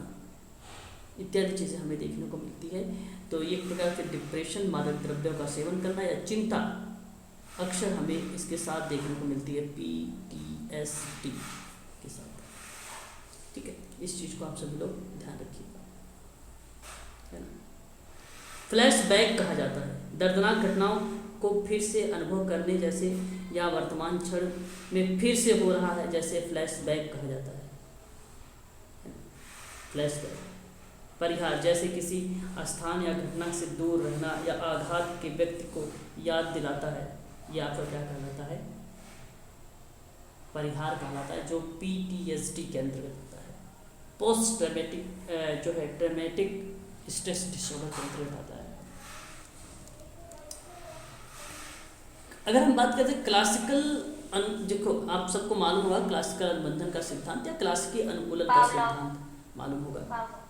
इत्यादि चीज़ें हमें देखने को मिलती है। तो एक प्रकार से डिप्रेशन, मादक द्रव्यों का सेवन करना या चिंता अक्सर हमें इसके साथ देखने को मिलती है, PTSD के साथ। ठीक है, इस चीज़ को आप सभी लोग ध्यान रखिएगा, है ना। फ्लैशबैक कहा जाता है दर्दनाक घटनाओं को फिर से अनुभव करने जैसे, या वर्तमान क्षण में फिर से हो रहा है जैसे फ्लैशबैक कहा जाता है। फ्लैशबैक परिहार, जैसे किसी स्थान या घटना से दूर रहना या आघात के व्यक्ति को याद दिलाता है, ये आपका क्या कहलाता है? परिहार कहलाता है, जो PTSD के अंतर्गत होता है। पोस्ट ट्रॉमेटिक जो है ट्रॉमेटिक स्ट्रेस डिसऑर्डर के अंतर्गत आता है। अगर हम बात करते हैं क्लासिकल देखो आप सबको मालूम होगा क्लासिकल अनुबंधन का सिद्धांत या क्लासिकी अनुकूलन का सिद्धांत मालूम होगा। हाँ।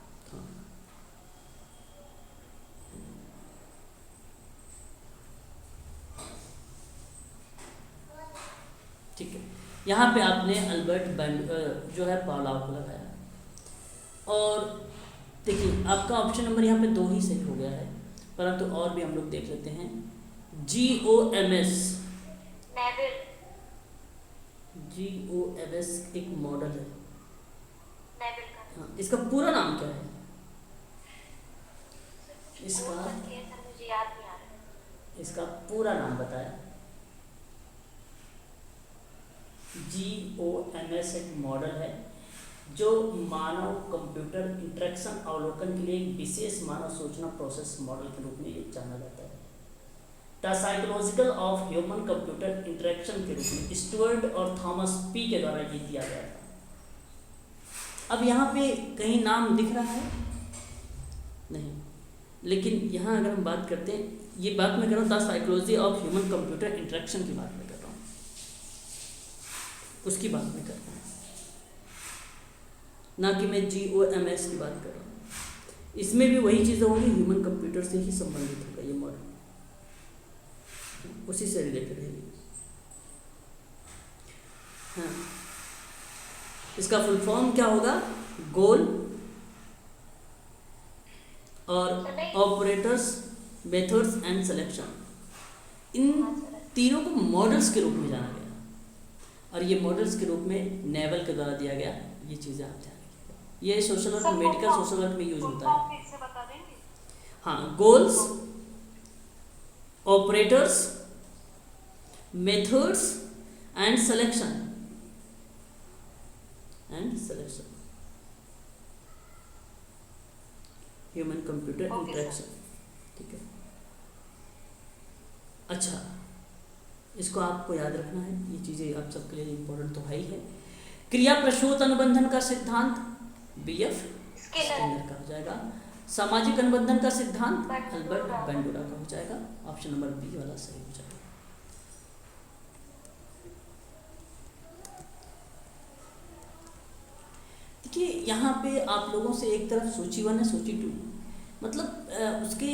ठीक है, यहाँ पे आपने अल्बर्ट जो है पावलोव को लगाया। और देखिए आपका ऑप्शन नंबर यहाँ पे 2 ही सही हो गया है, परंतु और भी हम लोग देख लेते हैं। GOMS, GOMS एक मॉडल है। हाँ, इसका पूरा नाम क्या है? इसका पूरा नाम बताया। GOMS एक मॉडल है जो मानव कंप्यूटर इंटरेक्शन अवलोकन के लिए एक विशेष मानव सूचना प्रोसेस मॉडल के रूप में ये जाना जाता है। The psychological of human computer interaction के रूप में स्टुअर्ट और थॉमस पी के द्वारा ये दिया गया था। अब यहाँ पे कहीं नाम दिख रहा है नहीं, लेकिन यहाँ अगर हम बात करते हैं, ये बात मैं कर रहा हूँ the psychology of human computer interaction की बात मैं कर रहा हूँ, उसकी बात मैं कर रहा हूँ, ना कि मैं GOMS की बात कर रहा हूँ। इसमें भी वही चीज़ें होंगी, ह्यूमन कंप्यूटर से ही संबंधित होगा ये मॉडल, उसी से रिलेटेड है। हाँ, इसका फुल फॉर्म क्या होगा? गोल और ऑपरेटर्स, मेथड्स एंड सिलेक्शन, इन तीनों को मॉडल्स के रूप में जाना गया, और ये मॉडल्स के रूप में नेवल के द्वारा दिया गया। ये चीज़ें आप ध्यान रखिएगा, ये social work, medical social work में यूज होता है। हाँ, goals, operators, methods and selection human computer interaction. ठीक है, अच्छा, इसको आपको याद रखना है, ये चीज़ें आप सबके लिए इम्पोर्टेंट तो है ही है। क्रिया प्रसूत अनुबंधन का सिद्धांत BF स्किनर का हो जाएगा। सामाजिक अनुबंधन का सिद्धांत अल्बर्ट बैंडुरा का हो जाएगा। ऑप्शन नंबर बी वाला सही हो जाएगा। देखिए यहाँ पे आप लोगों से एक तरफ सूची 1 है, सूची 2, मतलब उसके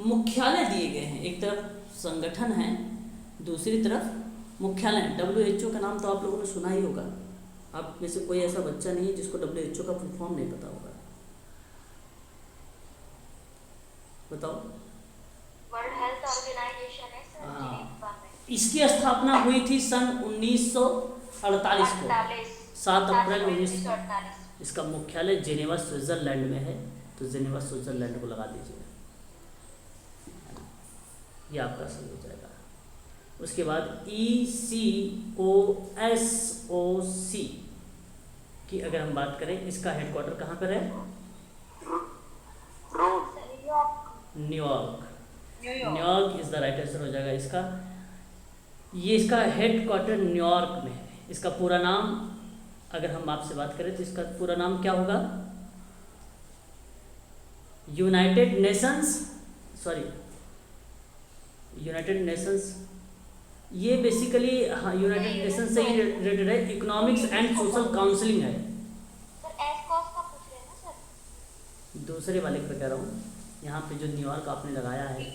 मुख्यालय दिए गए हैं। एक तरफ संगठन है, दूसरी तरफ मुख्यालय। WHO का नाम तो आप लोगों ने सुना ही होगा। आप में से कोई ऐसा बच्चा नहीं है जिसको WHO का फुल फॉर्म नहीं पता होगा। बताओ। वर्ल्ड हेल्थ ऑर्गेनाइजेशन है सर। हाँ, इसकी स्थापना हुई थी सन 1948 को, 7 अप्रैल 1948। इसका मुख्यालय जेनेवा स्विट्जरलैंड में है, तो जेनेवा स्विट्जरलैंड को लगा दीजिए, ये आपका सही हो जाएगा। उसके बाद ECOSOC की अगर हम बात करें, इसका हेडक्वार्टर कहाँ पर है? New York is the right answer हो जाएगा इसका। ये इसका हेडक्वार्टर न्यूयॉर्क में है। इसका पूरा नाम अगर हम आपसे बात करें तो इसका पूरा नाम क्या होगा? यूनाइटेड नेशंस, ये बेसिकली हाँ यूनाइटेड नेशंस से ही रिलेटेड है। इकोनॉमिक्स एंड सोशल काउंसलिंग है। दूसरे वाले पे कह रहा हूँ, यहाँ पे जो न्यूयॉर्क आपने लगाया है,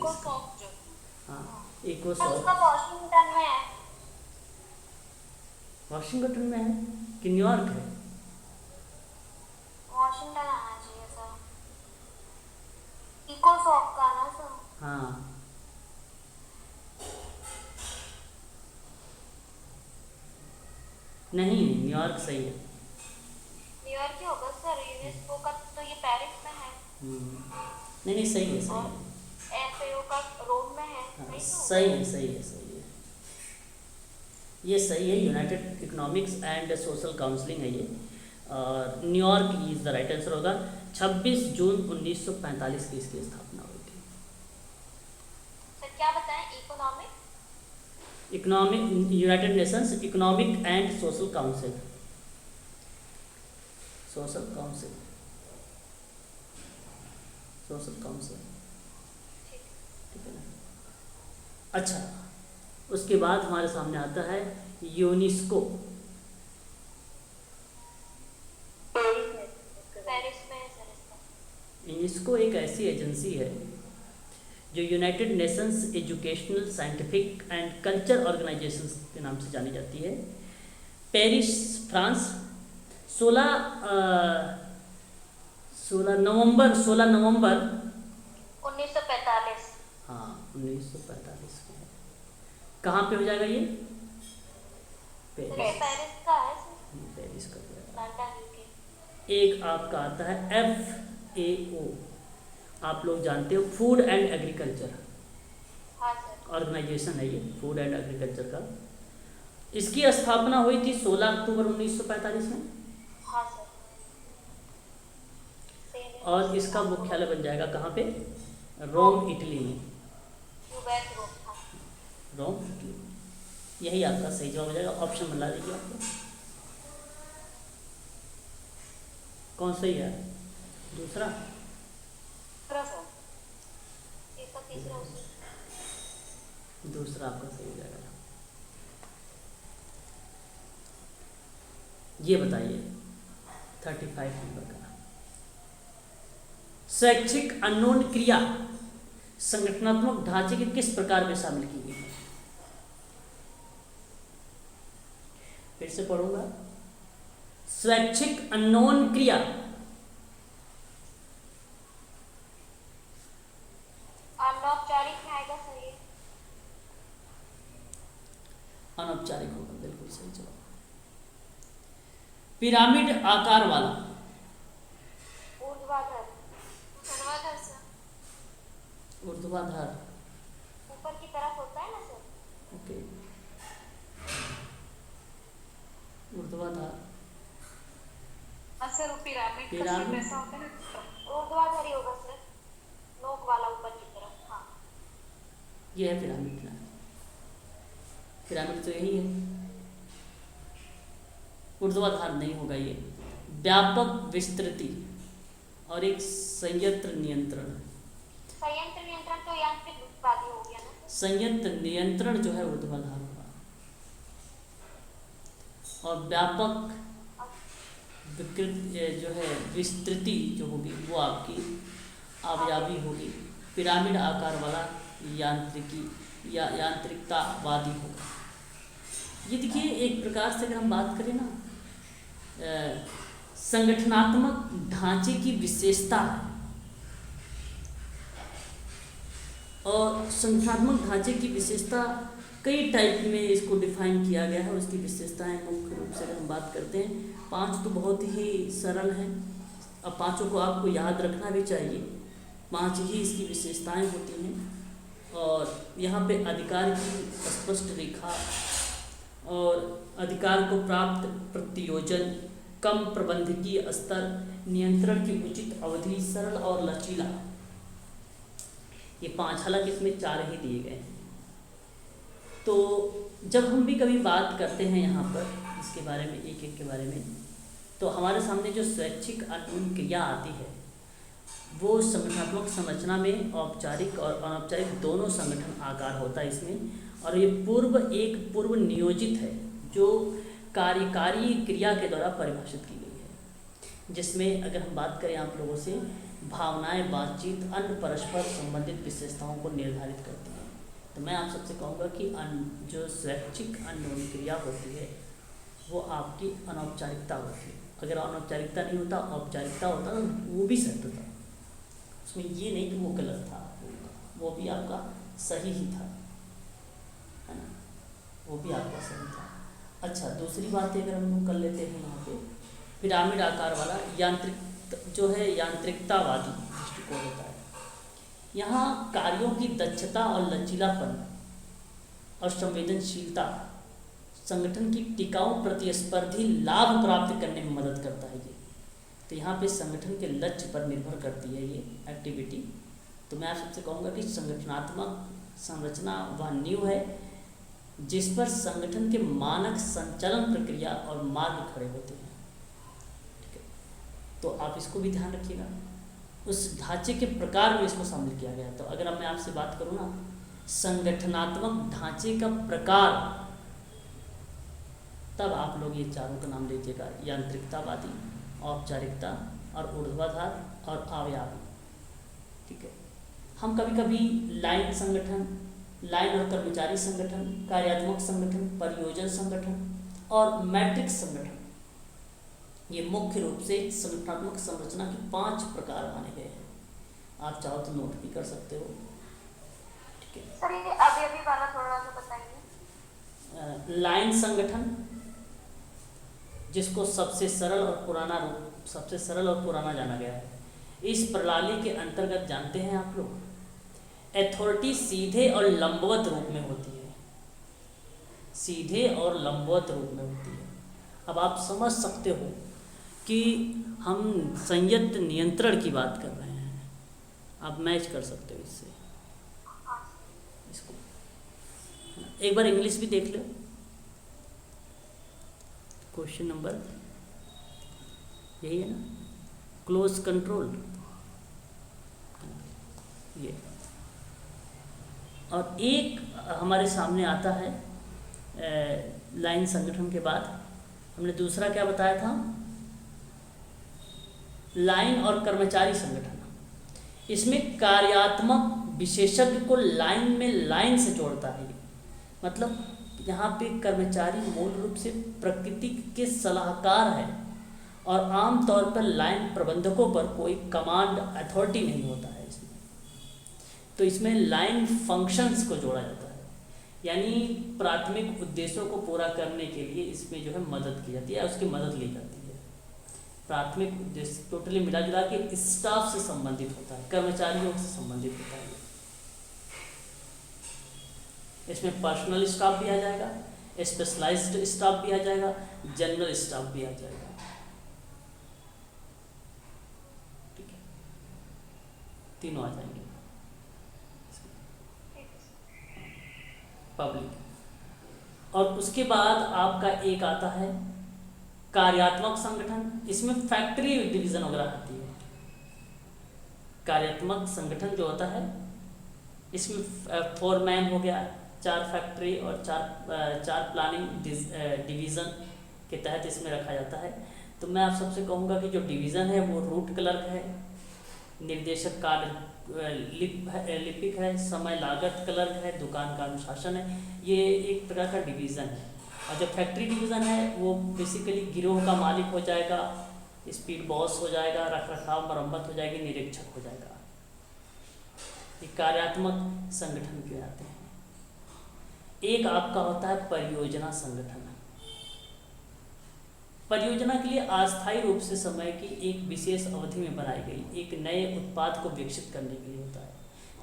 हाँ इकोसॉफ्ट वाशिंगटन में है कि न्यूयॉर्क है? वाशिंगटन आना चाहिए सर। इकोसॉफ्ट का ना सर? हाँ, नहीं न्यूयॉर्क सही है। न्यूयॉर्क ही होगा सर। यूनेस्को का तो ये पेरिस में है। नहीं सही है, FAO का रोम में है। हाँ, सही है, ये सही है। United economics and social counselling है ये, और New York is the right answer होगा। 26 जून 1945 की इसकी स्थापना हुई थी। सर क्या बताएं? Economic United Nations economic and social council, ठीक है ना। अच्छा, उसके बाद हमारे सामने आता है यूनेस्को। पेरिस में है सर इसका। यूनेस्को एक ऐसी एजेंसी है जो United Nations educational, scientific and culture organisations के नाम से जानी जाती है। पेरिस, फ्रांस, 16 नवंबर 1945। हाँ 1945 में है। कहाँ पे हो जाएगा ये? पेरिस। पेरिस का है सर। पेरिस का हो जाएगा। London UK. एक आपका आता है FAO, आप लोग जानते हो, फूड एंड एग्रीकल्चर हाँ सर। ऑर्गेनाइजेशन है ये, फूड एंड एग्रीकल्चर का। इसकी स्थापना हुई थी 16 अक्टूबर 1945 में। हाँ सर। और इसका मुख्यालय बन जाएगा कहाँ पे? रोम, इटली में। यूएस रोम था। रोम, इटली। यही आपका सही जवाब हो जाएगा। ऑप्शन बना दीजिए आपको, कौन सही है? दूसरा? दूसरा सर। इसका तीसरा उसी। दूसरा आपका सही हो जाएगा। ये बताइए 35 नंबर का, शैक्षिक अननोन क्रिया संगठनात्मक ढांचे के किस प्रकार में शामिल की गई है? फिर से पढ़ूंगा। स्वैच्छिक अननोन क्रिया अनौपचारिक में आएगा सर ये। अनौपचारिक होगा, बिल्कुल सही जवाब। पिरामिड आकार वाला ऊर्ध्वाधर। ऊर्ध्वाधर सर। ऊर्ध्वाधर, ऊपर की तरफ होता है ना सर। ओके, ऊर्ध्वाधर। हाँ सर, वो पिरामिड का पिरामिड। शेप ऐसा होता है ना। ऊर्ध्वाधर ही होगा सर, नोक वाला ऊपर की तरफ। हाँ ये है पिरामिड ना, पिरामिड तो यही है। ऊर्ध्वाधर नहीं होगा ये। व्यापक विस्तृति और एक संयंत्र नियंत्रण। संयंत्र नियंत्रण तो यांत्रिक वादी हो गया ना। संयंत्र नियंत्रण जो है ऊर्ध्वाधर होगा, और व्यापक विकृत जो है विस्तृति जो होगी वो आपकी आवियावी होगी। पिरामिड आकार वाला यांत्रिकी या यांत्रिकतावादी होगा। ये देखिए, एक प्रकार से अगर हम बात करें ना, संगठनात्मक ढांचे की विशेषता है, और संगठनात्मक ढांचे की विशेषता कई टाइप में इसको डिफाइन किया गया है। और उसकी विशेषताएं मुख्य रूप से अगर हम बात करते हैं, 5 तो बहुत ही सरल हैं, अब 5 को आपको याद रखना भी चाहिए। 5 ही इसकी विशेषताएं होती हैं। और यहाँ पे अधिकार की स्पष्ट रेखा, और अधिकार को प्राप्त प्रतियोजन, कम प्रबंधकीय स्तर, नियंत्रण की उचित अवधि, सरल और लचीला, ये 5, हालांकि इसमें 4 ही दिए गए हैं। तो जब हम भी कभी बात करते हैं यहाँ पर इसके बारे में, एक एक के बारे में, तो हमारे सामने जो स्वैच्छिक अननोन क्रिया आती है वो संगठनात्मक संरचना में औपचारिक और अनौपचारिक दोनों संगठन आकार होता है इसमें। और ये पूर्व नियोजित है जो कार्यकारी क्रिया के द्वारा परिभाषित की गई है, जिसमें अगर हम बात करें आप लोगों से, भावनाएं, बातचीत, अन्य परस्पर संबंधित विशेषताओं को निर्धारित करती हैं। तो मैं आप सबसे कहूँगा कि जो स्वैच्छिक अननोन क्रिया होती है वो आपकी अनौपचारिकता होती है। अगर अनौपचारिकता नहीं होता, औपचारिकता होता तो वो भी सत्य था, उसमें ये नहीं कि वो गलत था, वो भी आपका सही ही था, है ना, वो भी आपका सही था। अच्छा, दूसरी बात अगर हम लोग कर लेते हैं यहाँ पे, पिरामिड आकार वाला यांत्रिकतावादी दृष्टिकोण होता है। यहाँ कार्यों की दक्षता और लचीलापन और संवेदनशीलता संगठन की टिकाऊ प्रतिस्पर्धी लाभ प्राप्त करने में मदद करता है ये। तो यहाँ पे संगठन के लक्ष्य पर निर्भर करती है ये एक्टिविटी। तो मैं आप सबसे कहूँगा कि संगठनात्मक संरचना वह नींव है जिस पर संगठन के मानक संचालन प्रक्रिया और मार्ग खड़े होते हैं। ठीक है, तो आप इसको भी ध्यान रखिएगा। उस ढांचे के प्रकार में इसको शामिल किया गया। तो अगर अब मैं आपसे बात करूँ ना, संगठनात्मक ढांचे का प्रकार, तब आप लोग ये चारों का नाम लीजिएगा, यांत्रिकतावादी, औपचारिकता और ऊर्ध्वाधर और अवयवी। ठीक है, हम कभी कभी लाइन संगठन, लाइन और कर्मचारी संगठन, कार्यात्मक संगठन, परियोजना संगठन और मैट्रिक्स संगठन, ये मुख्य रूप से संगठनात्मक संरचना के 5 प्रकार माने गए हैं। आप चाहो तो नोट भी कर सकते हो। ठीक है, सर ये अवयवी वाला थोड़ा सा बताइए। लाइन संगठन, जिसको सबसे सरल और पुराना जाना गया है, इस प्रणाली के अंतर्गत जानते हैं आप लोग, अथॉरिटी सीधे और लंबवत रूप में होती है, सीधे और लंबवत रूप में होती है। अब आप समझ सकते हो कि हम संयंत्र नियंत्रण की बात कर रहे हैं, आप मैच कर सकते हो इससे इसको। एक बार इंग्लिश भी देख लो, क्वेश्चन नंबर यही है ना, क्लोज कंट्रोल, ये। और एक हमारे सामने आता है लाइन संगठन के बाद हमने दूसरा क्या बताया था, लाइन और कर्मचारी संगठन। इसमें कार्यात्मक विशेषज्ञ को लाइन में लाइन से जोड़ता है। मतलब यहाँ पे कर्मचारी मूल रूप से प्रकृति के सलाहकार है और आमतौर पर लाइन प्रबंधकों पर कोई कमांड अथॉरिटी नहीं होता है इसमें। तो इसमें लाइन फंक्शंस को जोड़ा जाता है, यानी प्राथमिक उद्देश्यों को पूरा करने के लिए इसमें जो है मदद की जाती है, उसकी मदद ली जाती है। प्राथमिक उद्देश्य टोटली मिला जुला के स्टाफ से संबंधित होता है, कर्मचारियों से संबंधित होता है। इसमें पर्सनल स्टाफ भी आ जाएगा, स्पेशलाइज्ड स्टाफ भी आ जाएगा, जनरल स्टाफ भी आ जाएगा। ठीक है, तीनों आ जाएंगे। पब्लिक। और उसके बाद आपका एक आता है कार्यात्मक संगठन। इसमें फैक्ट्री डिवीजन वगैरह आती है। कार्यात्मक संगठन जो होता है इसमें फोरमैन हो गया, 4 फैक्ट्री और 4 प्लानिंग डिवीज़न के तहत इसमें रखा जाता है। तो मैं आप सबसे कहूँगा कि जो डिवीज़न है वो रूट क्लर्क है, निर्देशक कार्य लिपिक है, समय लागत क्लर्क है, दुकान का अनुशासन है। ये एक प्रकार का डिवीज़न है। और जो फैक्ट्री डिवीज़न है वो बेसिकली गिरोह का मालिक हो जाएगा, स्पीड बॉस हो जाएगा, रख रखाव मरम्मत हो जाएगी, निरीक्षक हो जाएगा। ये कार्यात्मक संगठन के आते हैं। एक आपका होता है परियोजना संगठन। परियोजना के लिए अस्थायी रूप से समय की एक विशेष अवधि में बनाई गई एक नए उत्पाद को विकसित करने के लिए होता है,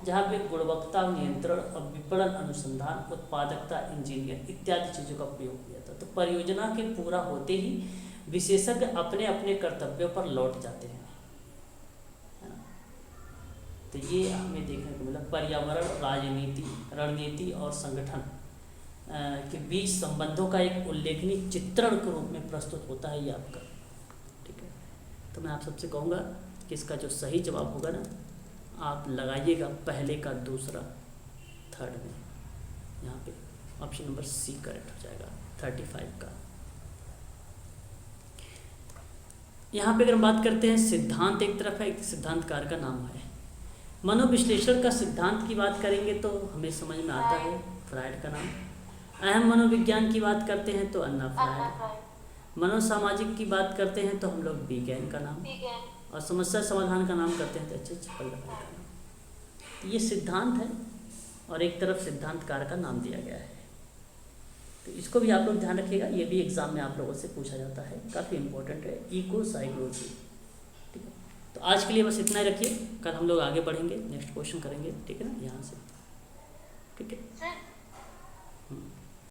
जहाँ पे गुणवत्ता नियंत्रण और विपणन अनुसंधान, उत्पादकता, इंजीनियर इत्यादि चीज़ों का प्रयोग किया जाता है। तो परियोजना के पूरा होते ही विशेषज्ञ अपने अपने कर्तव्यों पर लौट जाते हैं, है ना। तो ये हमें देखने को मिला। पर्यावरण, राजनीति, रणनीति और संगठन के बीच संबंधों का एक उल्लेखनीय चित्रण के रूप में प्रस्तुत होता है ये आपका। ठीक है, तो मैं आप सबसे कहूँगा कि इसका जो सही जवाब होगा ना, आप लगाइएगा पहले का दूसरा थर्ड में, यहाँ पे ऑप्शन नंबर सी करेक्ट हो जाएगा 35 का। यहाँ पे अगर हम बात करते हैं सिद्धांत, एक तरफ है, एक सिद्धांतकार का नाम है। मनोविश्लेषण का सिद्धांत की बात करेंगे तो हमें समझ में आता है फ्रायड का नाम। अहम मनोविज्ञान की बात करते हैं तो अन्ना फ्रायड। मनोसामाजिक की बात करते हैं तो हम लोग विज्ञान का नाम, और समस्या समाधान का नाम करते हैं तो अच्छे पल्लव का नाम। ये सिद्धांत है और एक तरफ सिद्धांतकार का नाम दिया गया है। तो इसको भी आप लोग ध्यान रखिएगा, ये भी एग्जाम में आप लोगों से पूछा जाता है, काफ़ी इंपॉर्टेंट है। Eco psychology. ठीक है, तो आज के लिए बस इतना ही रखिए, कल हम लोग आगे बढ़ेंगे, नेक्स्ट क्वेश्चन करेंगे। ठीक है ना, यहाँ से। ठीक है।